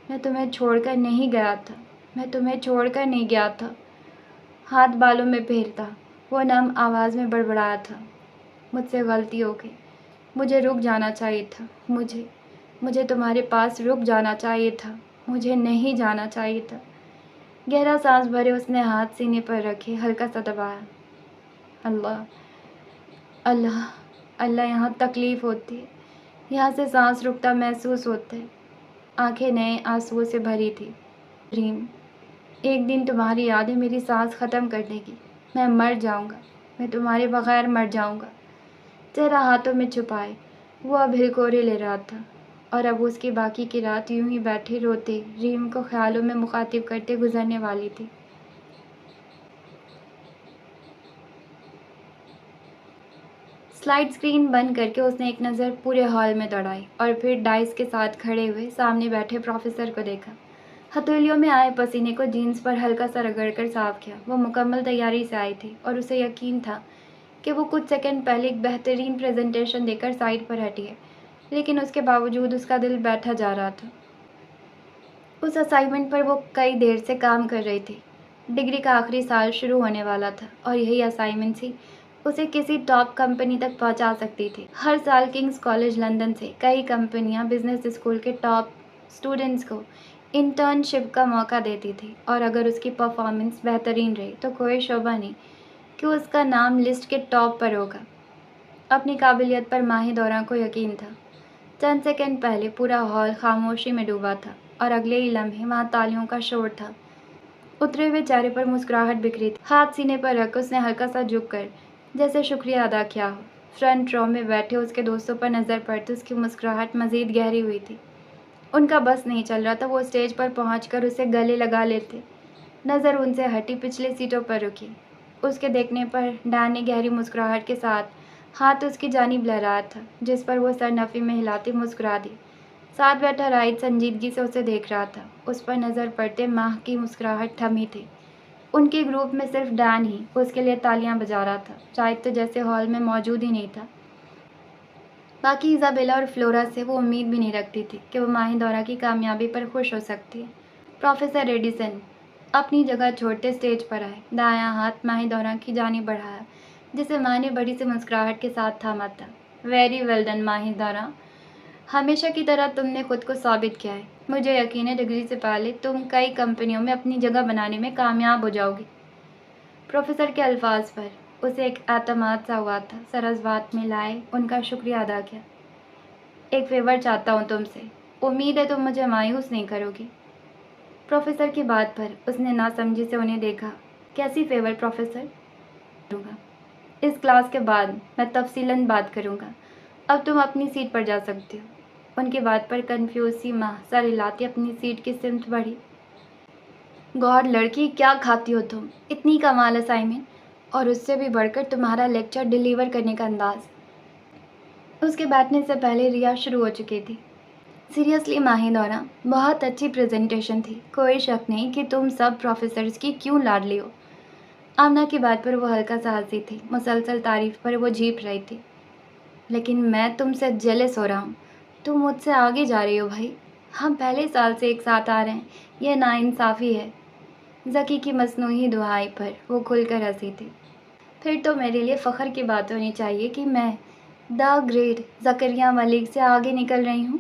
میں تمہیں چھوڑ کر نہیں گیا تھا، میں تمہیں چھوڑ کر نہیں گیا تھا۔ ہاتھ بالوں میں پھیرتا، وہ نم آواز میں بڑبڑایا تھا۔ مجھ سے غلطی ہو گئی، مجھے رک جانا چاہیے تھا، مجھے تمہارے پاس رک جانا چاہیے تھا، مجھے نہیں جانا چاہیے تھا۔ گہرا سانس بھرے اس نے ہاتھ سینے پر رکھے، ہلکا سا دبایا۔ اللہ اللہ اللہ، یہاں تکلیف ہوتی ہے، یہاں سے سانس رکتا محسوس ہوتا ہے۔ آنکھیں نئے آنسوؤں سے بھری تھی۔ ریم، ایک دن تمہاری یادیں میری سانس ختم کر دے گی، میں مر جاؤں گا، میں تمہارے بغیر مر جاؤں گا۔ چہرہ ہاتھوں میں چھپائے وہ اب ہلکورے لے رہا تھا، اور اب اس کی باقی کی رات یوں ہی بیٹھے روتے ریم کو خیالوں میں مخاطب کرتے گزرنے والی تھی۔ سلائیڈ اسکرین بند کر کے اس نے ایک نظر پورے ہال میں دوڑائی، اور پھر ڈائس کے ساتھ کھڑے ہوئے سامنے بیٹھے پروفیسر کو دیکھا۔ ہتھیلیوں میں آئے پسینے کو جینس پر ہلکا سا رگڑ کر صاف کیا۔ وہ مکمل تیاری سے آئی تھی، اور اسے یقین تھا کہ وہ کچھ سیکنڈ پہلے ایک بہترین پریزنٹیشن دے کر سائڈ پر ہٹی ہے، لیکن اس کے باوجود اس کا دل بیٹھا جا رہا تھا۔ اس اسائنمنٹ پر وہ کئی دیر سے کام کر رہی تھی۔ ڈگری کا آخری سال شروع ہونے والا تھا، اور یہی اسائنمنٹ ہی اسے کسی ٹاپ کمپنی تک پہنچا سکتی تھی۔ ہر سال کنگز کالج لندن سے کئی کمپنیاں بزنس اسکول کے ٹاپ اسٹوڈنٹس کو انٹرنشپ کا موقع دیتی تھی، اور اگر اس کی پرفارمنس بہترین رہی تو کوئی شبہ نہیں کہ اس کا نام لسٹ کے ٹاپ پر ہوگا۔ اپنی قابلیت پر ماہی دوراں کو یقین تھا۔ چند سیکنڈ پہلے پورا ہال خاموشی میں ڈوبا تھا، اور اگلے ہی لمحے وہاں تالیوں کا شور تھا۔ اترے ہوئے چہرے پر مسکراہٹ بکھری تھی۔ ہاتھ سینے پر رکھ اس نے ہلکا سا جھک کر جیسے شکریہ ادا کیا ہو۔ فرنٹ رو میں بیٹھے اس کے دوستوں پر نظر پڑتے اس کی مسکراہٹ مزید گہری ہوئی تھی۔ ان کا بس نہیں چل رہا تھا، وہ اسٹیج پر پہنچ کر اسے گلے لگا لیتے۔ نظر ان سے ہٹی، پچھلی سیٹوں پر رکی۔ اس کے دیکھنے پر ڈان نے گہری مسکراہٹ کے ساتھ ہاتھ اس کی جانب لہرایا تھا، جس پر وہ سر نفی میں ہلاتی مسکرا دی۔ ساتھ بیٹھا رائٹ سنجیدگی سے اسے دیکھ رہا تھا۔ اس پر نظر پڑتے ماہ کی مسکراہٹ تھمی تھی۔ ان کے گروپ میں صرف ڈان ہی اس کے لیے تالیاں بجا رہا تھا، شاید تو جیسے ہال میں موجود ہی نہیں تھا۔ باقی ایزابیلا اور فلورا سے وہ امید بھی نہیں رکھتی تھی کہ وہ ماہی دورہ کی کامیابی پر خوش ہو سکتی ہے۔ پروفیسر ایڈیسن اپنی جگہ چھوڑتے اسٹیج پر آئے، دایاں ہاتھ ماہی دورہ کی جانب بڑھایا، جسے ماں نے بڑی سی مسکراہٹ کے ساتھ تھاما تھا۔ ویری ویل ڈن ماہی دورہ، ہمیشہ کی طرح تم نے خود کو ثابت کیا ہے۔ مجھے یقین ہے ڈگری سے پہلے تم کئی کمپنیوں میں اپنی جگہ بنانے میں کامیاب ہو جاؤ گی۔ پروفیسر کے الفاظ پر اسے ایک اعتماد سا ہوا تھا۔ سرس بات میں لائے ان کا شکریہ ادا کیا۔ ایک فیور چاہتا ہوں تم سے، امید ہے تم مجھے مایوس نہیں کرو گی۔ پروفیسر کی بات پر اس نے ناسمجھی سے انہیں دیکھا۔ کیسی فیور پروفیسر؟ اس کلاس کے بعد میں تفصیلاً بات کروں گا، اب تم اپنی سیٹ پر جا سکتی ہو۔ ان کی بات پر کنفیوز سی ماہ سر ہلاتی اپنی سیٹ کی سمت بڑھی۔ گاڈ لڑکی، کیا کھاتی ہو تم؟ اتنی کمال اسائنمنٹ، اور اس سے بھی بڑھ کر تمہارا لیکچر ڈیلیور کرنے کا انداز۔ اس کے بیٹھنے سے پہلے ریا شروع ہو چکی تھی۔ سیریسلی ماہی دورہ، بہت اچھی پریزنٹیشن تھی، کوئی شک نہیں کہ تم سب پروفیسرز کی کیوں لاڈلی ہو۔ آمنہ کی بات پر وہ ہلکا سا ہنسی تھی، مسلسل تعریف پر وہ جھیپ رہی تھی۔ لیکن میں تم سے جیلس ہو رہا ہوں، تم مجھ سے آگے جا رہی ہو بھائی، ہم پہلے سال سے ایک ساتھ آ رہے ہیں، یہ ناانصافی ہے۔ ذکی کی مصنوعی دہائی پر وہ کھل کر ہنسی تھی۔ پھر تو میرے لیے فخر کی بات ہونی چاہیے کہ میں دا گریٹ زکریا ملک سے آگے نکل رہی ہوں۔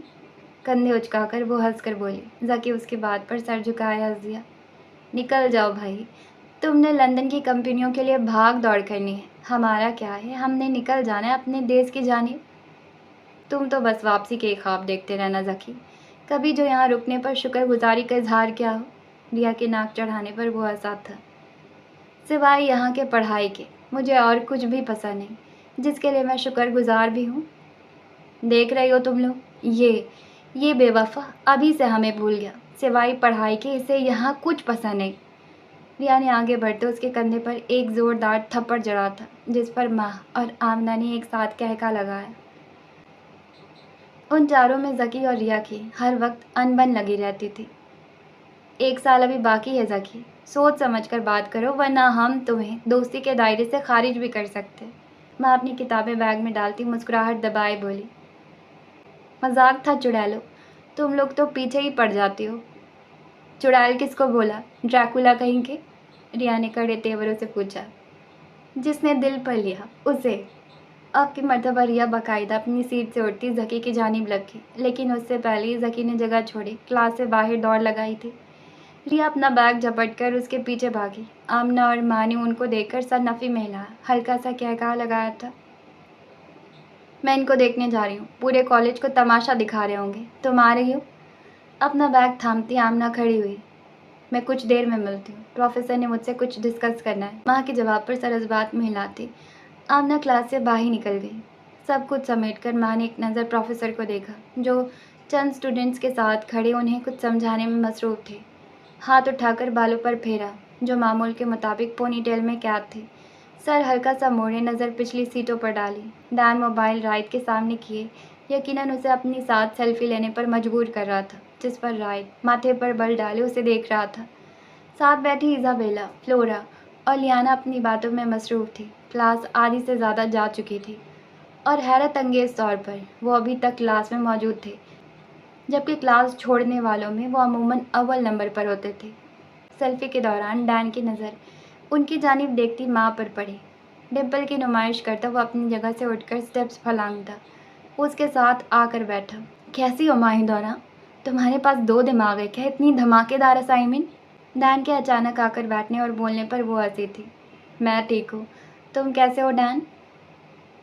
کندھے اچکا کر وہ ہنس کر بولی۔ ذکی اس کی بات پر سر جھکائے ہنس دیا۔ نکل جاؤ بھائی، تم نے لندن کی کمپنیوں کے لیے بھاگ دوڑ کرنی ہے، ہمارا کیا ہے، ہم نے نکل جانا ہے اپنے دیس کی جانب۔ تم تو بس واپسی کے خواب دیکھتے رہنا ذکی، کبھی جو یہاں رکنے پر شکر گزاری کا اظہار کیا ہو۔ ریا کے ناک چڑھانے پر وہ ہنسا تھا۔ سوائے یہاں کے پڑھائی کے مجھے اور کچھ بھی پسند نہیں، جس کے لیے میں شکر گزار بھی ہوں۔ دیکھ رہی ہو تم لوگ، یہ بے وفا ابھی سے ہمیں بھول گیا، سوائے پڑھائی کے اسے یہاں کچھ پسند نہیں۔ ریا نے آگے بڑھتے اس کے کندھے پر ایک زوردار تھپڑ جڑا تھا، جس پر ماں اور آمنہ نے ایک ساتھ کہکا لگایا۔ ان چاروں میں ذکی اور ریا کی ہر وقت انبن لگی رہتی تھی۔ 1 سال ابھی باقی ہے ذکی، سوچ سمجھ کر بات کرو ورنہ ہم تمہیں دوستی کے دائرے سے خارج بھی کر سکتے۔ ماں اپنی کتابیں بیگ میں ڈالتی مسکراہٹ دبائے بولی، مذاق تھا چڑیلو، تم لوگ تو پیچھے ہی پڑ جاتی ہو۔ چڑیل کس کو بولا؟ ڈریکولا کہیں کے؟ ریا نے کڑے تیوروں سے پوچھا۔ جس نے دل پر لیا اسے۔ اب کی مرتبہ ریا باقاعدہ اپنی سیٹ سے اٹھتی ذکی کی جانب لگی، لیکن اس سے پہلے ہی ذکی نے جگہ چھوڑی، کلاس سے باہر دوڑ لگائی تھی۔ ریا اپنا بیگ جھپٹ کر اس کے پیچھے بھاگی۔ آمنہ اور ماں نے ان کو دیکھ کر سر نفی میں ہلایا، ہلکا سا کہکہا لگایا تھا، میں ان کو دیکھنے جا رہی ہوں، پورے کالج کو تماشا دکھا رہے ہوں گے، تم آ رہی ہو؟ اپنا بیگ تھامتی آمنہ کھڑی ہوئی۔ میں کچھ دیر میں ملتی ہوں، پروفیسر نے مجھ سے کچھ ڈسکس کرنا ہے۔ ماں کے جواب پر سر اس بات میں ہلاتی آمنہ کلاس سے باہر نکل گئی۔ سب کچھ سمیٹ کر ماں نے ایک نظر پروفیسر کو دیکھا، جو چند اسٹوڈنٹس کے ساتھ کھڑے انہیں کچھ سمجھانے میں مصروف تھے۔ ہاتھ اٹھا کر بالوں پر پھیرا، جو معمول کے مطابق پونی ٹیل میں قید تھے۔ سر ہلکا سا موڑے، نظر پچھلی سیٹوں پر ڈالی۔ ڈان موبائل رائد کے سامنے کیے، یقیناً اسے اپنی ساتھ سیلفی لینے پر مجبور کر رہا تھا، جس پر رائد ماتھے پر بل ڈالے اسے دیکھ رہا تھا۔ ساتھ بیٹھی ایزابیلا، فلورا اور لیانا اپنی باتوں میں مصروف تھی۔ کلاس آدھی سے زیادہ جا چکی تھی اور حیرت انگیز طور پر وہ ابھی تک کلاس میں موجود تھے، جبکہ کلاس چھوڑنے والوں میں وہ عموماً اول نمبر پر ہوتے تھے۔ سیلفی کے دوران ڈان کی نظر ان کی جانب دیکھتی ماں پر پڑی۔ ڈمپل کی نمائش کرتا وہ اپنی جگہ سے اٹھ کر اسٹیپس پھلانگتا، اس کے ساتھ آ کر بیٹھا۔ کیسی ہو ماہی دورہ؟ تمہارے پاس 2 دماغ ہے کیا؟ اتنی دھماکے دار اسائنمنٹ؟ ڈان کے اچانک آ کر بیٹھنے اور بولنے پر وہ ہنسی تھی۔ میں ٹھیک ہوں، تم کیسے ہو ڈان؟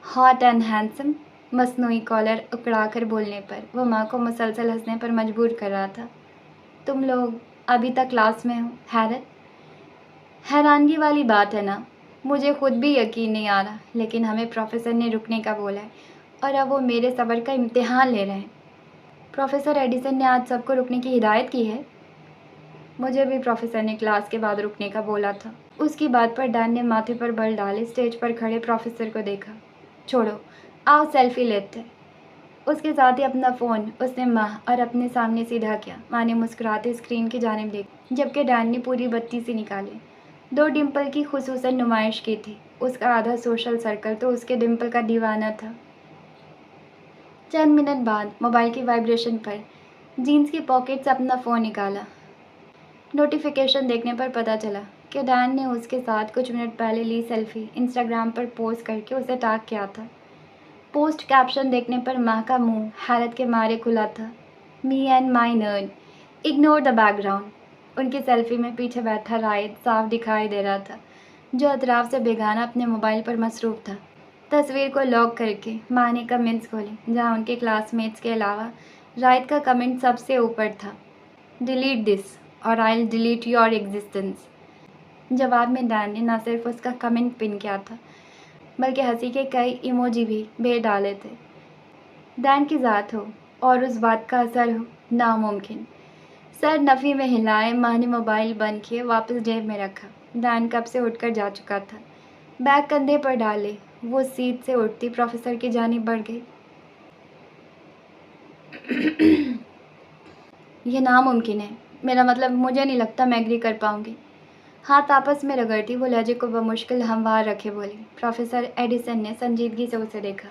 Hot and handsome. مصنوعی کالر اکڑا کر بولنے پر وہ ماں کو مسلسل ہنسنے پر مجبور کر رہا تھا۔ تم لوگ ابھی تک کلاس میں ہو؟ حیرانگی والی بات ہے نا، مجھے خود بھی یقین نہیں آ رہا، لیکن ہمیں پروفیسر نے رکنے کا بولا ہے اور اب وہ میرے صبر کا امتحان لے رہے ہیں۔ پروفیسر ایڈیسن نے آج سب کو رکنے کی ہدایت کی ہے؟ مجھے بھی پروفیسر نے کلاس کے بعد رکنے کا بولا تھا۔ اس کی بات پر ڈان نے ماتھے پر بل ڈالے اسٹیج پر کھڑے پروفیسر کو دیکھا۔ چھوڑو، آؤ سیلفی لیتے۔ اس کے ساتھ ہی اپنا فون اس نے ماں اور اپنے سامنے سیدھا کیا۔ ماں نے مسکراتے اسکرین کی جانب دیکھا، جبکہ ڈان نے پوری بتی سی نکالی۔ 2 ڈمپل کی خصوصاً نمائش کی تھی، اس کا آدھا سوشل سرکل تو اس کے ڈمپل کا دیوانہ تھا۔ چند منٹ بعد موبائل کی وائبریشن پر جینس کی پاکٹ سے اپنا فون نکالا۔ نوٹیفیکیشن دیکھنے پر پتہ چلا کہ ڈان نے اس کے ساتھ کچھ منٹ پہلے لی سیلفی انسٹاگرام پر پوسٹ کر کے اسے ٹیگ کیا تھا۔ پوسٹ کیپشن دیکھنے پر ماں کا منہ حیرت کے مارے کھلا تھا۔ Me and my nerd, ignore the background. ان کی سیلفی میں پیچھے بیٹھا رائد صاف دکھائی دے رہا تھا، جو اطراف سے بیگانہ اپنے موبائل پر مصروف تھا۔ تصویر کو لاک کر کے ماں نے کمنٹس کھولے، جہاں ان کے کلاس میٹس کے علاوہ رائد کا کمنٹ سب سے اوپر تھا، ڈیلیٹ دس اور آئی ول ڈیلیٹ یور ایگزسٹنس۔ جواب میں ڈان نے نہ صرف اس کا کمنٹ پن کیا تھا، بلکہ ہنسی کے کئی ایموجی بھی بھیج ڈالے تھے۔ ڈان کی ذات ہو اور اس بات کا اثر ہو، ناممکن۔ سر نفی میں ہلائے ماں نے موبائل بند کیے واپس جیب میں رکھا۔ ڈان کب سے اٹھ کر جا چکا تھا۔ بیگ کندھے پر ڈالے وہ سیٹ سے اٹھتی پروفیسر کی جانب بڑھ گئی۔ یہ ناممکن ہے، میرا مطلب مجھے نہیں لگتا میں ایگری کر پاؤں گی۔ ہاتھ آپس میں رگڑتی وہ لہجے کو بمشکل ہموار رکھے بولی۔ پروفیسر ایڈیسن نے سنجیدگی سے اسے دیکھا۔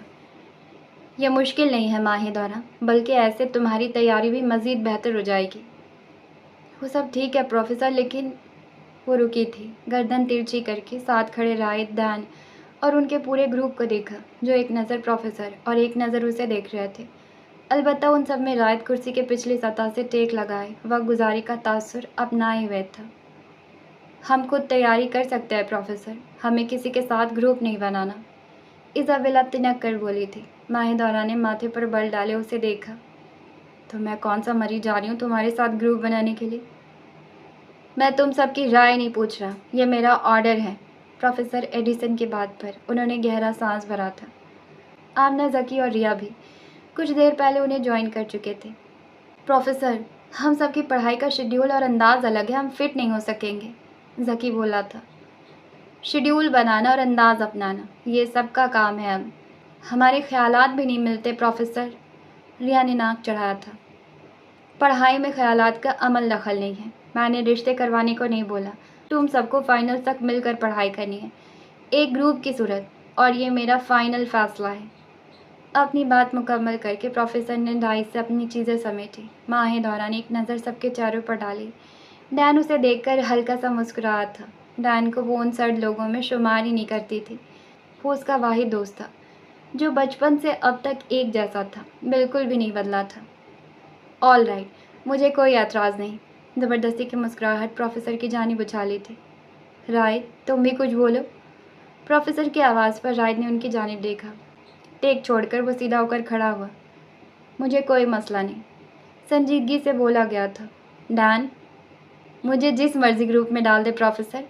یہ مشکل نہیں ہے ماہی دورہ، بلکہ ایسے تمہاری تیاری بھی مزید بہتر ہو جائے گی۔ وہ سب ٹھیک ہے پروفیسر، لیکن وہ رکی تھی، گردن ترچھی کر کے ساتھ کھڑے رائد، ڈان اور ان کے پورے گروپ کو دیکھا، جو ایک نظر پروفیسر اور ایک نظر اسے دیکھ رہے تھے۔ البتہ ان سب میں رائد کرسی کے پچھلی سطح سے ٹیک لگائے وقت گزاری کا تاثر اپنائے ہوئے تھا۔ ہم خود تیاری کر سکتے ہیں پروفیسر، ہمیں کسی کے ساتھ گروپ نہیں بنانا، ایزابیلا تنک کر بولی تھی۔ ماہی دورہ نے ماتھے پر بل ڈالے اسے دیکھا۔ تو میں کون سا مری جا رہی ہوں تمہارے ساتھ گروپ بنانے کے لیے؟ میں تم سب کی رائے نہیں پوچھ رہا، یہ میرا آرڈر ہے۔ پروفیسر ایڈیسن کی بات پر انہوں نے گہرا سانس بھرا تھا۔ آمنہ، ذکی اور ریا بھی کچھ دیر پہلے انہیں جوائن کر چکے تھے۔ پروفیسر، ہم سب کی پڑھائی کا شیڈیول اور انداز الگ ہے، ہم فٹ نہیں ہو سکیں گے۔ ذکی بولا تھا۔ شیڈیول بنانا اور انداز اپنانا، یہ سب کا کام ہے اب۔ ہمارے خیالات بھی نہیں ملتے پروفیسر، ریا نے ناک چڑھایا تھا۔ پڑھائی میں خیالات کا عمل دخل نہیں ہے۔ میں نے رشتے کروانے کو نہیں بولا، تم سب کو فائنل تک مل کر پڑھائی کرنی ہے، ایک گروپ کی صورت، اور یہ میرا فائنل فیصلہ ہے۔ اپنی بات مکمل کر کے پروفیسر نے دائی سے اپنی چیزیں سمیٹی۔ ماہ دورہ نے ایک نظر سب کے چہروں پر ڈالی۔ ڈین اسے دیکھ کر ہلکا سا مسکرایا تھا۔ ڈین کو وہ ان سرد لوگوں میں شمار ہی نہیں کرتی تھی۔ وہ اس کا واحد دوست تھا جو بچپن سے اب تک ایک جیسا تھا، بالکل بھی نہیں بدلا تھا۔ آل رائٹ، مجھے کوئی اعتراض نہیں۔ زبردستی کی مسکراہٹ پروفیسر کی جانب اچھالی تھی۔ رائد، تم بھی کچھ بولو۔ پروفیسر کی آواز پر رائد نے ان کی جانب دیکھا۔ ٹیک چھوڑ کر وہ سیدھا ہو کر کھڑا ہوا۔ مجھے کوئی مسئلہ نہیں، سنجیدگی سے بولا گیا تھا۔ ڈین، مجھے جس مرضی گروپ میں ڈال دے پروفیسر،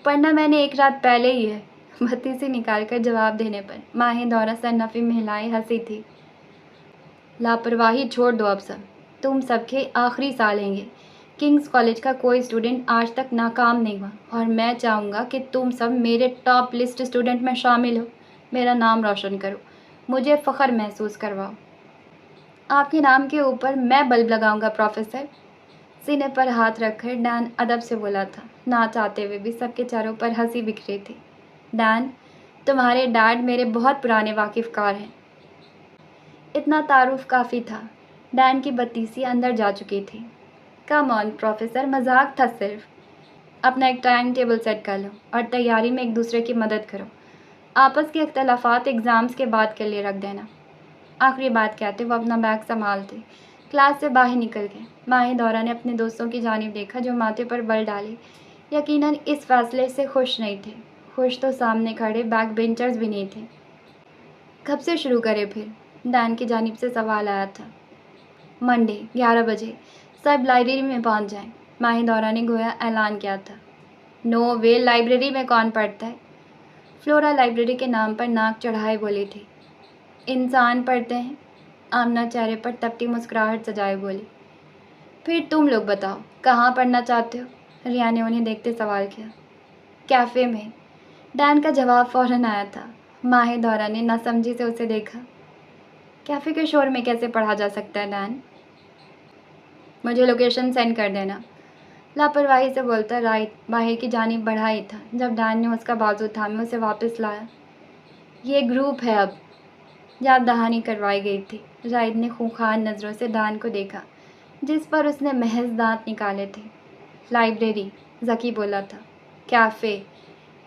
پڑھنا میں نے ایک رات پہلے ہی ہے۔ بتی سے نکال کر جواب دینے پر ماہ دورہ سر نفی میں ہلائے ہنسی تھی۔ لاپرواہی چھوڑ دو اب سب، تم سب کے آخری سال ہیں یہ۔ کنگز کالج کا کوئی اسٹوڈنٹ آج تک ناکام نہیں ہوا، اور میں چاہوں گا کہ تم سب میرے ٹاپ لسٹ اسٹوڈنٹ میں شامل ہو، میرا نام روشن کرو، مجھے فخر محسوس کرواؤ۔ آپ کے نام کے اوپر میں بلب لگاؤں گا پروفیسر۔ سینے پر ہاتھ رکھ کر ڈین ادب سے بولا تھا۔ نہ چاہتے ہوئے بھی سب کے چہروں پر ہنسی بکھری تھی۔ ڈین، تمہارے ڈیڈ میرے بہت پرانے واقف کار ہیں۔ اتنا تعارف کافی تھا۔ ڈین کی بتیسی اندر جا چکی تھی۔ کم آن پروفیسر، مذاق تھا صرف۔ اپنا ایک ٹائم ٹیبل سیٹ کر لو اور تیاری میں ایک دوسرے کی مدد کرو۔ آپس کے اختلافات ایگزامز کے بعد کے لیے رکھ دینا۔ آخری بات کہتے وہ اپنا بیگ سنبھالتے کلاس سے باہر نکل گئے۔ ماہ دورہ نے اپنے دوستوں کی جانب دیکھا جو ماتھے پر بل ڈالے یقیناً اس فیصلے سے خوش نہیں تھے۔ خوش تو سامنے کھڑے بیک بینچرز بھی نہیں تھے۔ کب سے شروع کرے پھر؟ ڈین کی جانب سے سوال آیا تھا۔ منڈے 11 بجے سب لائبریری میں پہنچ جائیں، ماہ دورہ نے گویا اعلان کیا تھا۔ نو وے، لائبریری میں کون پڑھتا ہے؟ فلورا لائبریری کے نام پر ناک چڑھائے بولی تھی۔ انسان پڑھتے ہیں، آمنہ چہرے پر تپتی مسکراہٹ سجائے بولی۔ پھر تم لوگ بتاؤ، کہاں پڑھنا چاہتے ہو؟ ریا نے انہیں دیکھتے سوال کیا۔ کیفے میں، ڈین کا جواب فوراً آیا تھا۔ ماہ دورہ نے ناسمجھی سے اسے دیکھا۔ کیفے کے شور میں کیسے پڑھا جا سکتا ہے ڈین؟ مجھے لوکیشن سینڈ کر دینا، لاپرواہی سے بولتا رائٹ باہر کی جانب بڑھا ہی تھا جب ڈین نے اس کا بازو تھامے اسے واپس لایا۔ یہ گروپ ہے اب، یاد دہانی کروائی گئی تھی۔ رائد نے خونخوار نظروں سے ڈین کو دیکھا جس پر اس نے محض دانت نکالے تھے۔ لائبریری، ذکی بولا تھا۔ کیفے،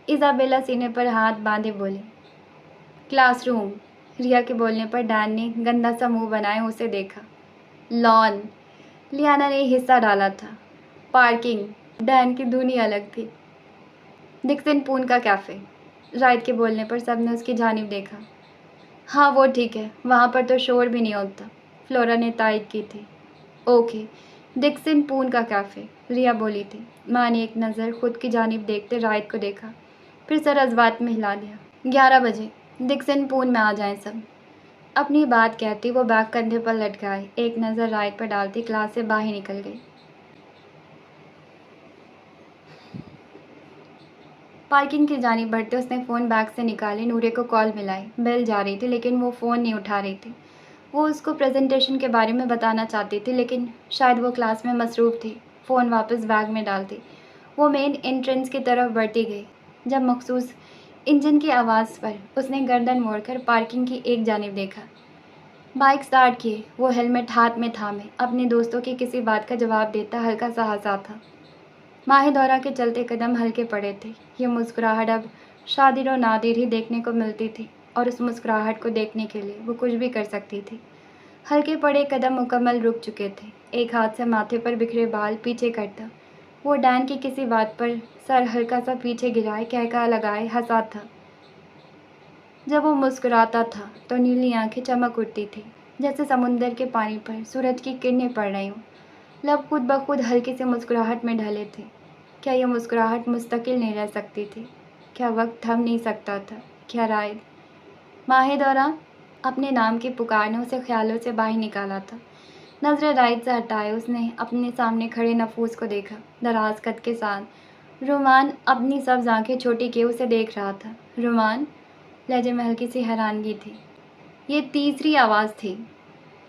ایزابیلا سینے پر ہاتھ باندھے بولی۔ کلاس روم، ریا کے بولنے پر ڈین نے گندا سا منہ بنائے اسے دیکھا۔ لان، لیانا نے حصہ ڈالا تھا۔ پارکنگ، ڈین کی دھنی الگ تھی۔ ڈکسن پون کا کیفے، رائد کے بولنے پر سب نے اس کی جانب دیکھا۔ ہاں وہ ٹھیک ہے، وہاں پر تو شور بھی نہیں ہوتا، فلورا نے تائید کی تھی۔ اوکے، ڈکسن پون کا کیفے، ریا بولی تھی۔ ماں نے ایک نظر خود کی جانب دیکھتے رائد کو دیکھا، پھر سر ازوات میں ہلا دیا۔ 11 بجے ڈکسن پون میں آ جائیں سب۔ اپنی بات کہتی وہ بیگ کندھے پر لٹکائے ایک نظر رائد پر ڈالتی کلاس سے باہر نکل گئی۔ پارکنگ کی جانب بڑھتے اس نے فون بیگ سے نکالے نورے کو کال ملائی۔ بیل جا رہی تھی لیکن وہ فون نہیں اٹھا رہی تھی۔ وہ اس کو پریزنٹیشن کے بارے میں بتانا چاہتی تھی لیکن شاید وہ کلاس میں مصروف تھی۔ فون واپس بیگ میں ڈالتی وہ مین انٹرنس کی طرف بڑھتی گئی جب مخصوص انجن کی آواز پر اس نے گردن موڑ کر پارکنگ کی ایک جانب دیکھا۔ بائک سٹارٹ کیے وہ ہیلمٹ ہاتھ میں تھامے اپنے دوستوں کی کسی بات کا جواب دیتا ہلکا سا ہنسا تھا۔ ماہ دورہ کے چلتے قدم ہلکے پڑے تھے۔ یہ مسکراہٹ اب شادر و نادر ہی دیکھنے کو ملتی تھی اور اس مسکراہٹ کو دیکھنے کے لیے وہ کچھ بھی کر سکتی تھی۔ ہلکے پڑے قدم مکمل رک چکے تھے۔ ایک ہاتھ سے ماتھے پر بکھرے بال پیچھے کرتا وہ ڈین کی کسی بات پر سر ہلکا سا پیچھے گرائے کہکہا لگائے ہنسا تھا۔ جب وہ مسکراتا تھا تو نیلی آنکھیں چمک اٹھتی تھی جیسے سمندر کے پانی پر سورج کی کرنیں پڑ رہی ہوں۔ لب خود بخود ہلکی سی مسکراہٹ میں ڈھلے تھے۔ کیا یہ مسکراہٹ مستقل نہیں رہ سکتی تھی؟ کیا وقت تھم نہیں سکتا تھا؟ کیا رائد؟ ماہ دورہ، اپنے نام کی پکار نے اسے خیالوں سے باہر نکالا تھا۔ نظریں رائد سے ہٹائے اس نے اپنے سامنے کھڑے نفوس کو دیکھا۔ دراز قد کے ساتھ رومان اپنی سبز آنکھیں چھوٹی کیے اسے دیکھ رہا تھا۔ رومان، لہجے میں ہلکی سی حیرانگی تھی۔ یہ تیسری آواز تھی۔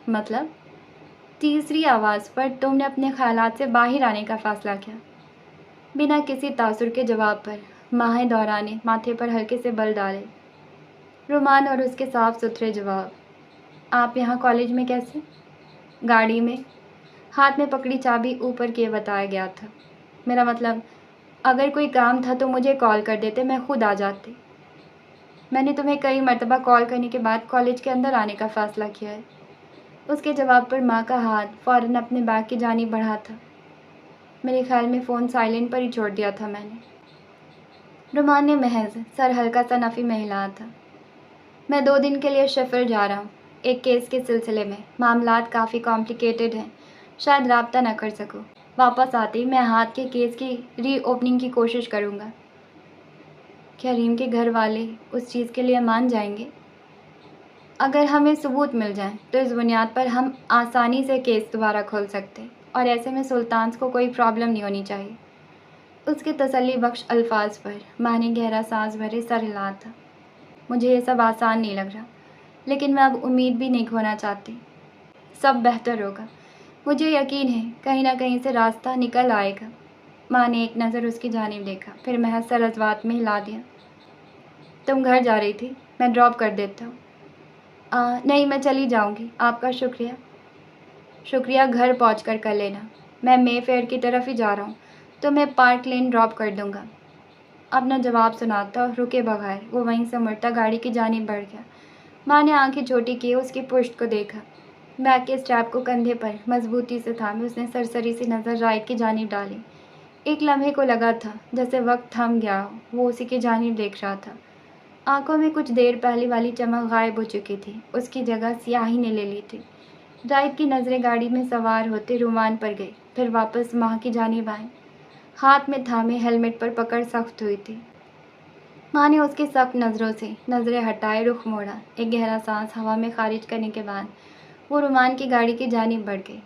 مطلب؟ تیسری آواز پر تم نے اپنے خیالات سے باہر آنے کا فیصلہ کیا۔ بنا کسی تاثر کے جواب پر ماہ دورہ نے ماتھے پر ہلکے سے بل ڈالے۔ رومان اور اس کے صاف ستھرے جواب۔ آپ یہاں کالج میں کیسے؟ گاڑی میں، ہاتھ میں پکڑی چابی اوپر کیے بتایا گیا تھا۔ میرا مطلب، اگر کوئی کام تھا تو مجھے کال کر دیتے، میں خود آ جاتی۔ میں نے تمہیں کئی مرتبہ کال کرنے کے بعد کالج کے اندر آنے کا فیصلہ کیا ہے۔ اس کے جواب پر ماں کا ہاتھ فوراً اپنے بیگ کی جانب بڑھا تھا۔ میرے خیال میں فون سائلنٹ پر ہی چھوڑ دیا تھا میں نے۔ رومان نے محض سر ہلکا سا نفی میں ہلایا تھا۔ میں 2 دن کے لیے شیفیلڈ جا رہا ہوں، ایک کیس کے سلسلے میں۔ معاملات کافی کمپلیکیٹڈ ہیں، شاید رابطہ نہ کر سکوں۔ واپس آتے ہی میں ہاتھ کے کیس کی ری اوپننگ کی کوشش کروں گا۔ کیا ریم کے گھر والے اس چیز کے لیے مان جائیں گے؟ اگر ہمیں ثبوت مل جائیں تو اس بنیاد پر ہم آسانی سے کیس دوبارہ کھول سکتے، اور ایسے میں سلطان کو کوئی پرابلم نہیں ہونی چاہیے۔ اس کے تسلی بخش الفاظ پر ماں نے گہرا سانس بھرے سر ہلایا تھا۔ مجھے یہ سب آسان نہیں لگ رہا، لیکن میں اب امید بھی نہیں کھونا چاہتی۔ سب بہتر ہوگا، مجھے یقین ہے کہیں نہ کہیں سے راستہ نکل آئے گا۔ ماں نے ایک نظر اس کی جانب دیکھا، پھر محض سر ازوات میں ہلا دیا۔ تم گھر جا رہی تھی؟ میں ڈراپ کر دیتا ہوں۔ نہیں، میں چلی جاؤں گی، آپ کا شکریہ۔ شکریہ گھر پہنچ کر لینا۔ میں مے فیئر کی طرف ہی جا رہا ہوں، تو میں پارک لین ڈراپ کر دوں گا۔ اپنا جواب سناتا اور رکے بغیر وہ وہیں سے مڑتا گاڑی کی جانب بڑھ گیا۔ ماں نے آنکھیں چھوٹی کیے اس کی پشت کو دیکھا۔ بیگ کے اسٹریپ کو کندھے پر مضبوطی سے تھامے اس نے سرسری سی نظر رائٹ کی جانب ڈالی۔ ایک لمحے کو لگا تھا جیسے وقت تھم گیا ہو، وہ اسی کی جانب دیکھ رہا تھا۔ آنکھوں میں کچھ دیر پہلے والی چمک غائب ہو چکی تھی، اس کی جگہ سیاہی نے لے لی تھی۔ رائٹ کی نظریں گاڑی میں سوار ہوتے رومان پر گئی، پھر واپس ماں کی جانب آئیں۔ ہاتھ میں تھامے ہیلمٹ پر پکڑ سخت ہوئی تھی۔ ماں نے اس کی سخت نظروں سے نظریں ہٹائے رخ موڑا۔ ایک گہرا سانس ہوا میں خارج کرنے کے بعد وہ رومان کی گاڑی کی جانب بڑھ گئی۔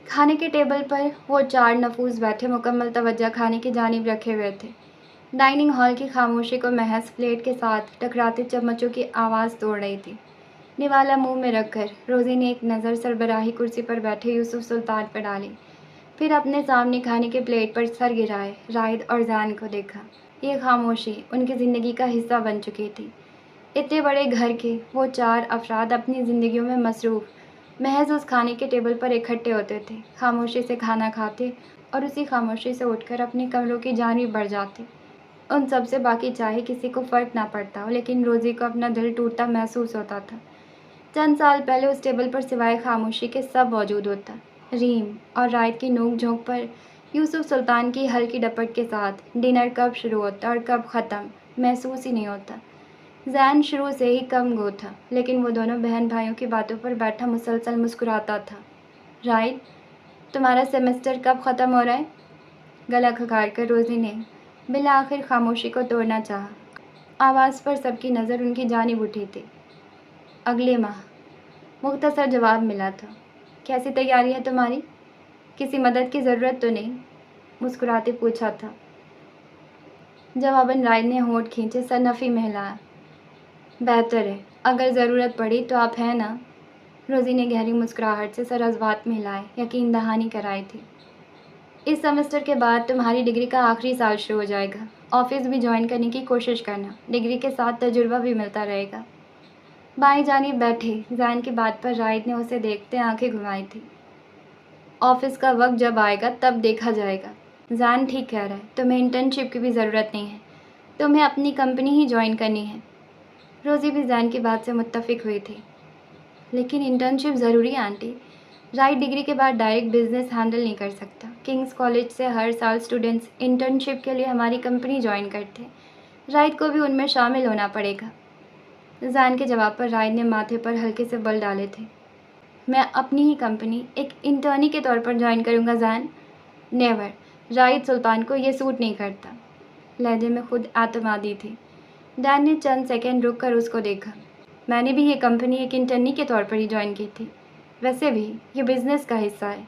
کھانے کے ٹیبل پر وہ 4 نفوس بیٹھے مکمل توجہ کھانے کی جانب رکھے ہوئے تھے۔ ڈائننگ ہال کی خاموشی کو محض پلیٹ کے ساتھ ٹکراتے چمچوں کی آواز توڑ رہی تھی۔ نوالا منہ میں رکھ کر روزی نے ایک نظر سربراہی کرسی پر بیٹھے یوسف سلطان پر ڈالی، پھر اپنے سامنے کھانے کے پلیٹ پر سر گرائے رائد اور زین کو دیکھا۔ یہ خاموشی ان کی زندگی کا حصہ بن چکی تھی۔ اتنے بڑے گھر کے وہ 4 افراد اپنی زندگیوں میں مصروف محض اس کھانے کے ٹیبل پر اکٹھے ہوتے تھے، خاموشی سے کھانا کھاتے اور اسی خاموشی سے اٹھ کر اپنے کمروں کی جانب بڑھ جاتے۔ ان سب سے باقی چاہے کسی کو فرق نہ پڑتا ہو، لیکن روزی کو اپنا دل ٹوٹتا محسوس ہوتا تھا۔ چند سال پہلے اس ٹیبل پر سوائے خاموشی کے سب موجود ہوتا۔ ریم اور رائد کی نوک جھونک پر یوسف سلطان کی ہلکی ڈپٹ کے ساتھ ڈنر کب شروع ہوتا اور کب ختم محسوس ہی نہیں ہوتا۔ زین شروع سے ہی کم گو تھا، لیکن وہ دونوں بہن بھائیوں کی باتوں پر بیٹھا مسلسل مسکراتا تھا۔ رائد، تمہارا سیمسٹر کب ختم ہو رہا ہے؟ گلا کھکار کر روزی نے بالآخر خاموشی کو توڑنا چاہا۔ آواز پر سب کی نظر ان کی جانب اٹھی تھی۔ اگلے ماہ، مختصر جواب ملا تھا۔ کیسی تیاری ہے تمہاری؟ کسی مدد کی ضرورت تو نہیں؟ مسکراتے پوچھا تھا۔ جواباً رائد نے ہونٹ کھینچے سر نفی میں ہلایا۔ بہتر ہے، اگر ضرورت پڑی تو آپ ہیں نا؟ روزی نے گہری مسکراہٹ سے سر ازوات میں ہلائے یقین دہانی کرائی تھی۔ اس سیمسٹر کے بعد تمہاری ڈگری کا آخری سال شروع ہو جائے گا۔ آفس بھی جوائن کرنے کی کوشش کرنا، ڈگری کے ساتھ تجربہ بھی ملتا رہے گا۔ بائیں جانب بیٹھے زین کی بات پر رائد نے اسے دیکھتے آنکھیں گھمائی تھی۔ آفس کا وقت جب آئے گا تب دیکھا جائے گا۔ زین ٹھیک کہہ رہا ہے، تمہیں انٹرنشپ کی بھی ضرورت نہیں ہے، تمہیں اپنی کمپنی ہی جوائن کرنی ہے۔ روزی بھی زین کی بات سے متفق ہوئی تھی۔ لیکن انٹرنشپ ضروری ہے آنٹی، رائٹ ڈگری کے بعد ڈائریکٹ بزنس ہینڈل نہیں کر سکتا۔ کنگز کالج سے ہر سال اسٹوڈنٹس انٹرنشپ کے لیے ہماری کمپنی جوائن کرتے ہیں، رائٹ کو بھی ان میں شامل ہونا پڑے گا۔ زین کے جواب پر رائد نے ماتھے پر ہلکے سے بل ڈالے تھے۔ میں اپنی ہی کمپنی ایک انٹرنی کے طور پر جوائن کروں گا زین؟ نیور، رائد سلطان کو یہ سوٹ نہیں کرتا۔ لہجے میں خود اعتمادی تھی۔ ڈین نے چند سیکنڈ رک کر اس کو دیکھا۔ میں نے بھی یہ کمپنی ایک انٹرنی کے طور پر ہی جوائن کی تھی، ویسے بھی یہ بزنس کا حصہ ہے۔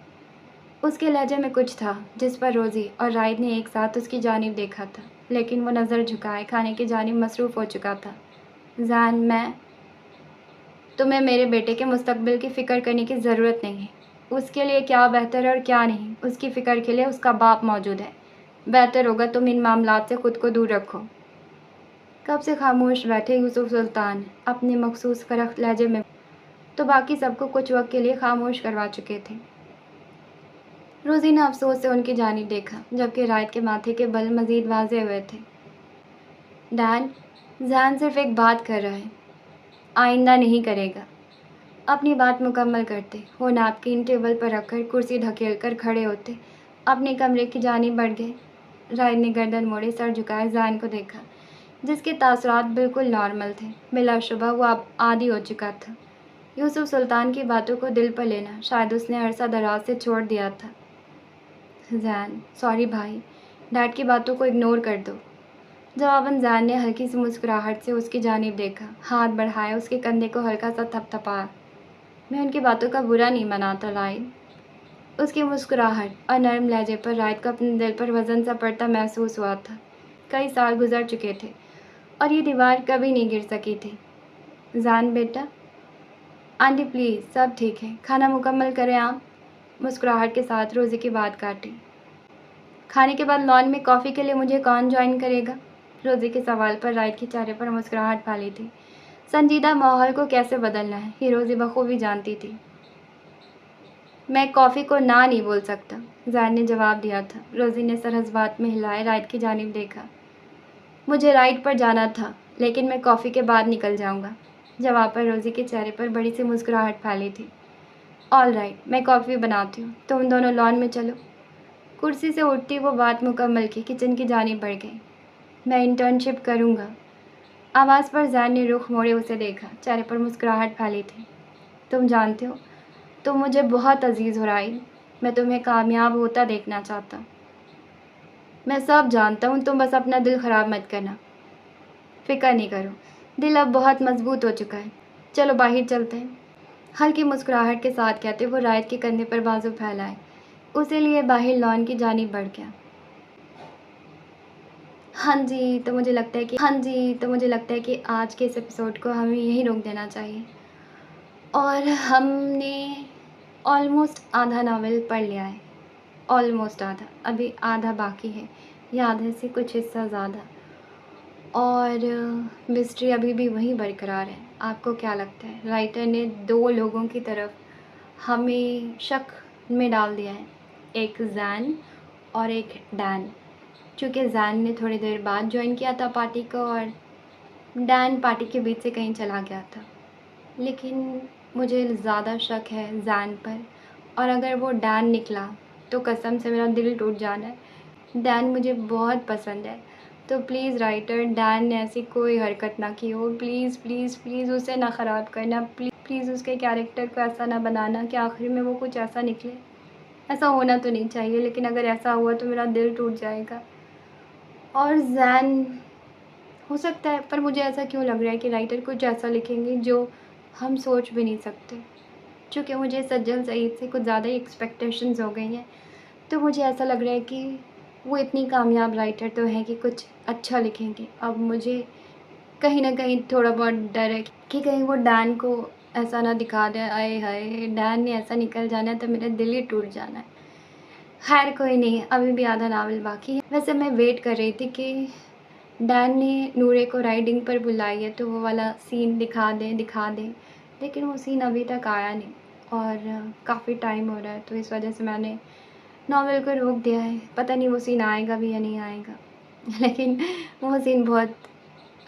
اس کے لہجے میں کچھ تھا جس پر روزی اور راحت نے ایک ساتھ اس کی جانب دیکھا تھا، لیکن وہ نظر جھکائے کھانے کی جانب مصروف ہو چکا تھا۔ زین، تمہیں میرے بیٹے کے مستقبل کی فکر کرنے کی ضرورت نہیں ہے۔ اس کے لیے کیا بہتر اور کیا نہیں، اس کی فکر کے لیے اس کا باپ موجود ہے۔ بہتر ہوگا تم ان معاملات سے خود کو دور رکھو۔ کب سے خاموش بیٹھے یوسف سلطان اپنے مخصوص کرخت لہجے میں تو باقی سب کو کچھ وقت کے لیے خاموش کروا چکے تھے۔ روزی نے افسوس سے ان کی جانب دیکھا، جبکہ راحت کے ماتھے کے بل مزید واضح ہوئے تھے۔ ڈین، زین صرف ایک بات کر رہا ہے، آئندہ نہیں کرے گا۔ اپنی بات مکمل کرتے وہ نیپکن ٹیبل پر رکھ کر کرسی دھکیل کر کھڑے ہوتے اپنے کمرے کی جانب بڑھ گئے۔ راحت نے گردن موڑے سر جھکائے زین کو دیکھا، جس کے تاثرات بالکل نارمل تھے۔ بلا شبہ وہ اب عادی ہو چکا تھا یوسف سلطان کی باتوں کو دل پر لینا، شاید اس نے عرصہ دراز سے چھوڑ دیا تھا۔ زین، سوری بھائی، ڈیڈ کی باتوں کو اگنور کر دو۔ جواباً زین نے ہلکی سی مسکراہٹ سے اس کی جانب دیکھا، ہاتھ بڑھایا، اس کے کندھے کو ہلکا سا تھپ تھپایا۔ میں ان کی باتوں کا برا نہیں مناتا راحت۔ اس کی مسکراہٹ اور نرم لہجے پر راحت کو اپنے دل پر وزن سا پڑتا محسوس ہوا تھا۔ کئی سال گزر چکے تھے اور یہ دیوار کبھی نہیں گر سکی تھی۔ زین بیٹا، آنٹی پلیز، سب ٹھیک ہے، کھانا مکمل کریں آپ۔ مسکراہٹ کے ساتھ روزی کی بات کاٹی۔ کھانے کے بعد لان میں کافی کے لیے مجھے کون جوائن کرے گا؟ روزی کے سوال پر راحت کے چہرے پر مسکراہٹ پھیلی تھی۔ سنجیدہ ماحول کو کیسے بدلنا ہے یہ روزی بخوبی جانتی تھی۔ میں کافی کو نہ نہیں بول سکتا، زین نے جواب دیا تھا۔ روزی نے سر حسبات میں ہلائے راحت کی جانب دیکھا۔ مجھے رائڈ پر جانا تھا، لیکن میں کافی کے بعد نکل جاؤں گا۔ جواب پر روزی کے چہرے پر بڑی سی مسکراہٹ پھیلی تھی۔ آل رائٹ، میں کافی بناتی ہوں، تم دونوں لان میں چلو۔ کرسی سے اٹھتی وہ بات مکمل کی کچن کی جانب بڑھ گئی۔ میں انٹرنشپ کروں گا۔ آواز پر زین نے رخ موڑے اسے دیکھا، چہرے پر مسکراہٹ پھیلی تھی۔ تم جانتے ہو، تم مجھے بہت عزیز ہو راحت، میں تمہیں کامیاب ہوتا دیکھنا چاہتا ہوں۔ میں سب جانتا ہوں، تم بس اپنا دل خراب مت کرنا۔ فکر نہیں کرو، دل اب بہت مضبوط ہو چکا ہے، چلو باہر چلتے ہیں۔ ہلکی مسکراہٹ کے ساتھ کہتے وہ راحت کے کندھے پر بازو پھیلائے اسے لیے باہر لان کی جانب بڑھ گیا۔ ہاں جی تو مجھے لگتا ہے کہ آج کے اس ایپیسوڈ کو ہمیں یہیں روک دینا چاہیے، اور ہم نے آلموسٹ آدھا ناول پڑھ لیا ہے، آلموسٹ آدھا، ابھی آدھا باقی ہے، یا آدھے سے کچھ حصہ زیادہ، اور مسٹری ابھی بھی وہیں برقرار ہے۔ آپ کو کیا لگتا ہے؟ رائٹر نے دو لوگوں کی طرف ہمیں شک میں ڈال دیا ہے، ایک زین اور ایک ڈین، چونکہ زین نے تھوڑی دیر بعد جوائن کیا تھا پارٹی کو اور ڈین پارٹی کے بیچ سے کہیں چلا گیا تھا، لیکن مجھے زیادہ شک ہے زین پر، اور اگر وہ ڈین نکلا تو قسم سے میرا دل ٹوٹ جانا ہے۔ ڈین مجھے بہت پسند ہے، تو پلیز رائٹر، ڈین نے ایسی کوئی حرکت نہ کی ہو، پلیز پلیز پلیز اسے نہ خراب کرنا، پلیز اس کے کیریکٹر کو ایسا نہ بنانا کہ آخر میں وہ کچھ ایسا نکلے۔ ایسا ہونا تو نہیں چاہیے، لیکن اگر ایسا ہوا تو میرا دل ٹوٹ جائے گا۔ اور زین ہو سکتا ہے، پر مجھے ایسا کیوں لگ رہا ہے کہ رائٹر کچھ ایسا لکھیں گے جو ہم سوچ بھی نہیں سکتے، چونکہ مجھے سجل سعید سے کچھ زیادہ ہی ایکسپیکٹیشنز ہو گئی ہیں، تو مجھے ایسا لگ رہا ہے کہ وہ اتنی کامیاب رائٹر تو ہیں کہ کچھ اچھا لکھیں گے۔ اب مجھے کہیں نہ کہیں تھوڑا بہت ڈر ہے کہ کہیں وہ ڈین کو ایسا نہ دکھا دیں، آئے ہائے ڈین نے ایسا نکل جانا ہے تو میرا دل ہی ٹوٹ جانا ہے۔ خیر کوئی نہیں، ابھی بھی آدھا ناول باقی ہے۔ ویسے میں ویٹ کر رہی تھی کہ ڈین نے نورے کو رائڈنگ پر بلائی ہے تو وہ والا سین دکھا دیں، لیکن وہ سین ابھی تک آیا نہیں اور کافی ٹائم ہو رہا ہے، تو اس وجہ سے میں نے ناول کو روک دیا ہے۔ پتہ نہیں وہ سین آئے گا بھی یا نہیں آئے گا، لیکن وہ سین بہت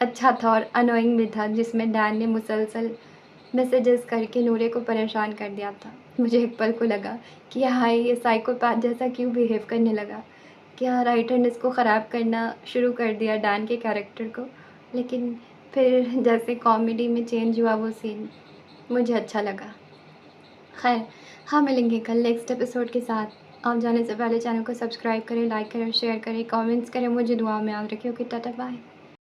اچھا تھا اور انوئنگ بھی تھا، جس میں ڈین نے مسلسل میسیجز کر کے نورے کو پریشان کر دیا تھا۔ مجھے ایک پل کو لگا کہ ہائے یہ سائیکوپیتھ جیسا کیوں بیہیو کرنے لگا، کیا رائٹر نے اس کو خراب کرنا شروع کر دیا ڈین کے کیریکٹر کو، لیکن پھر جیسے کامیڈی میں چینج ہوا وہ سین مجھے اچھا لگا۔ خیر، ہاں ملیں گے کل نیکسٹ ایپیسوڈ کے ساتھ۔ آپ جانے سے پہلے چینل کو سبسکرائب کریں، لائک کریں، شیئر کریں، کامنٹس کریں، مجھے دعا میں یاد رکھیں۔ Okay, tata, bye.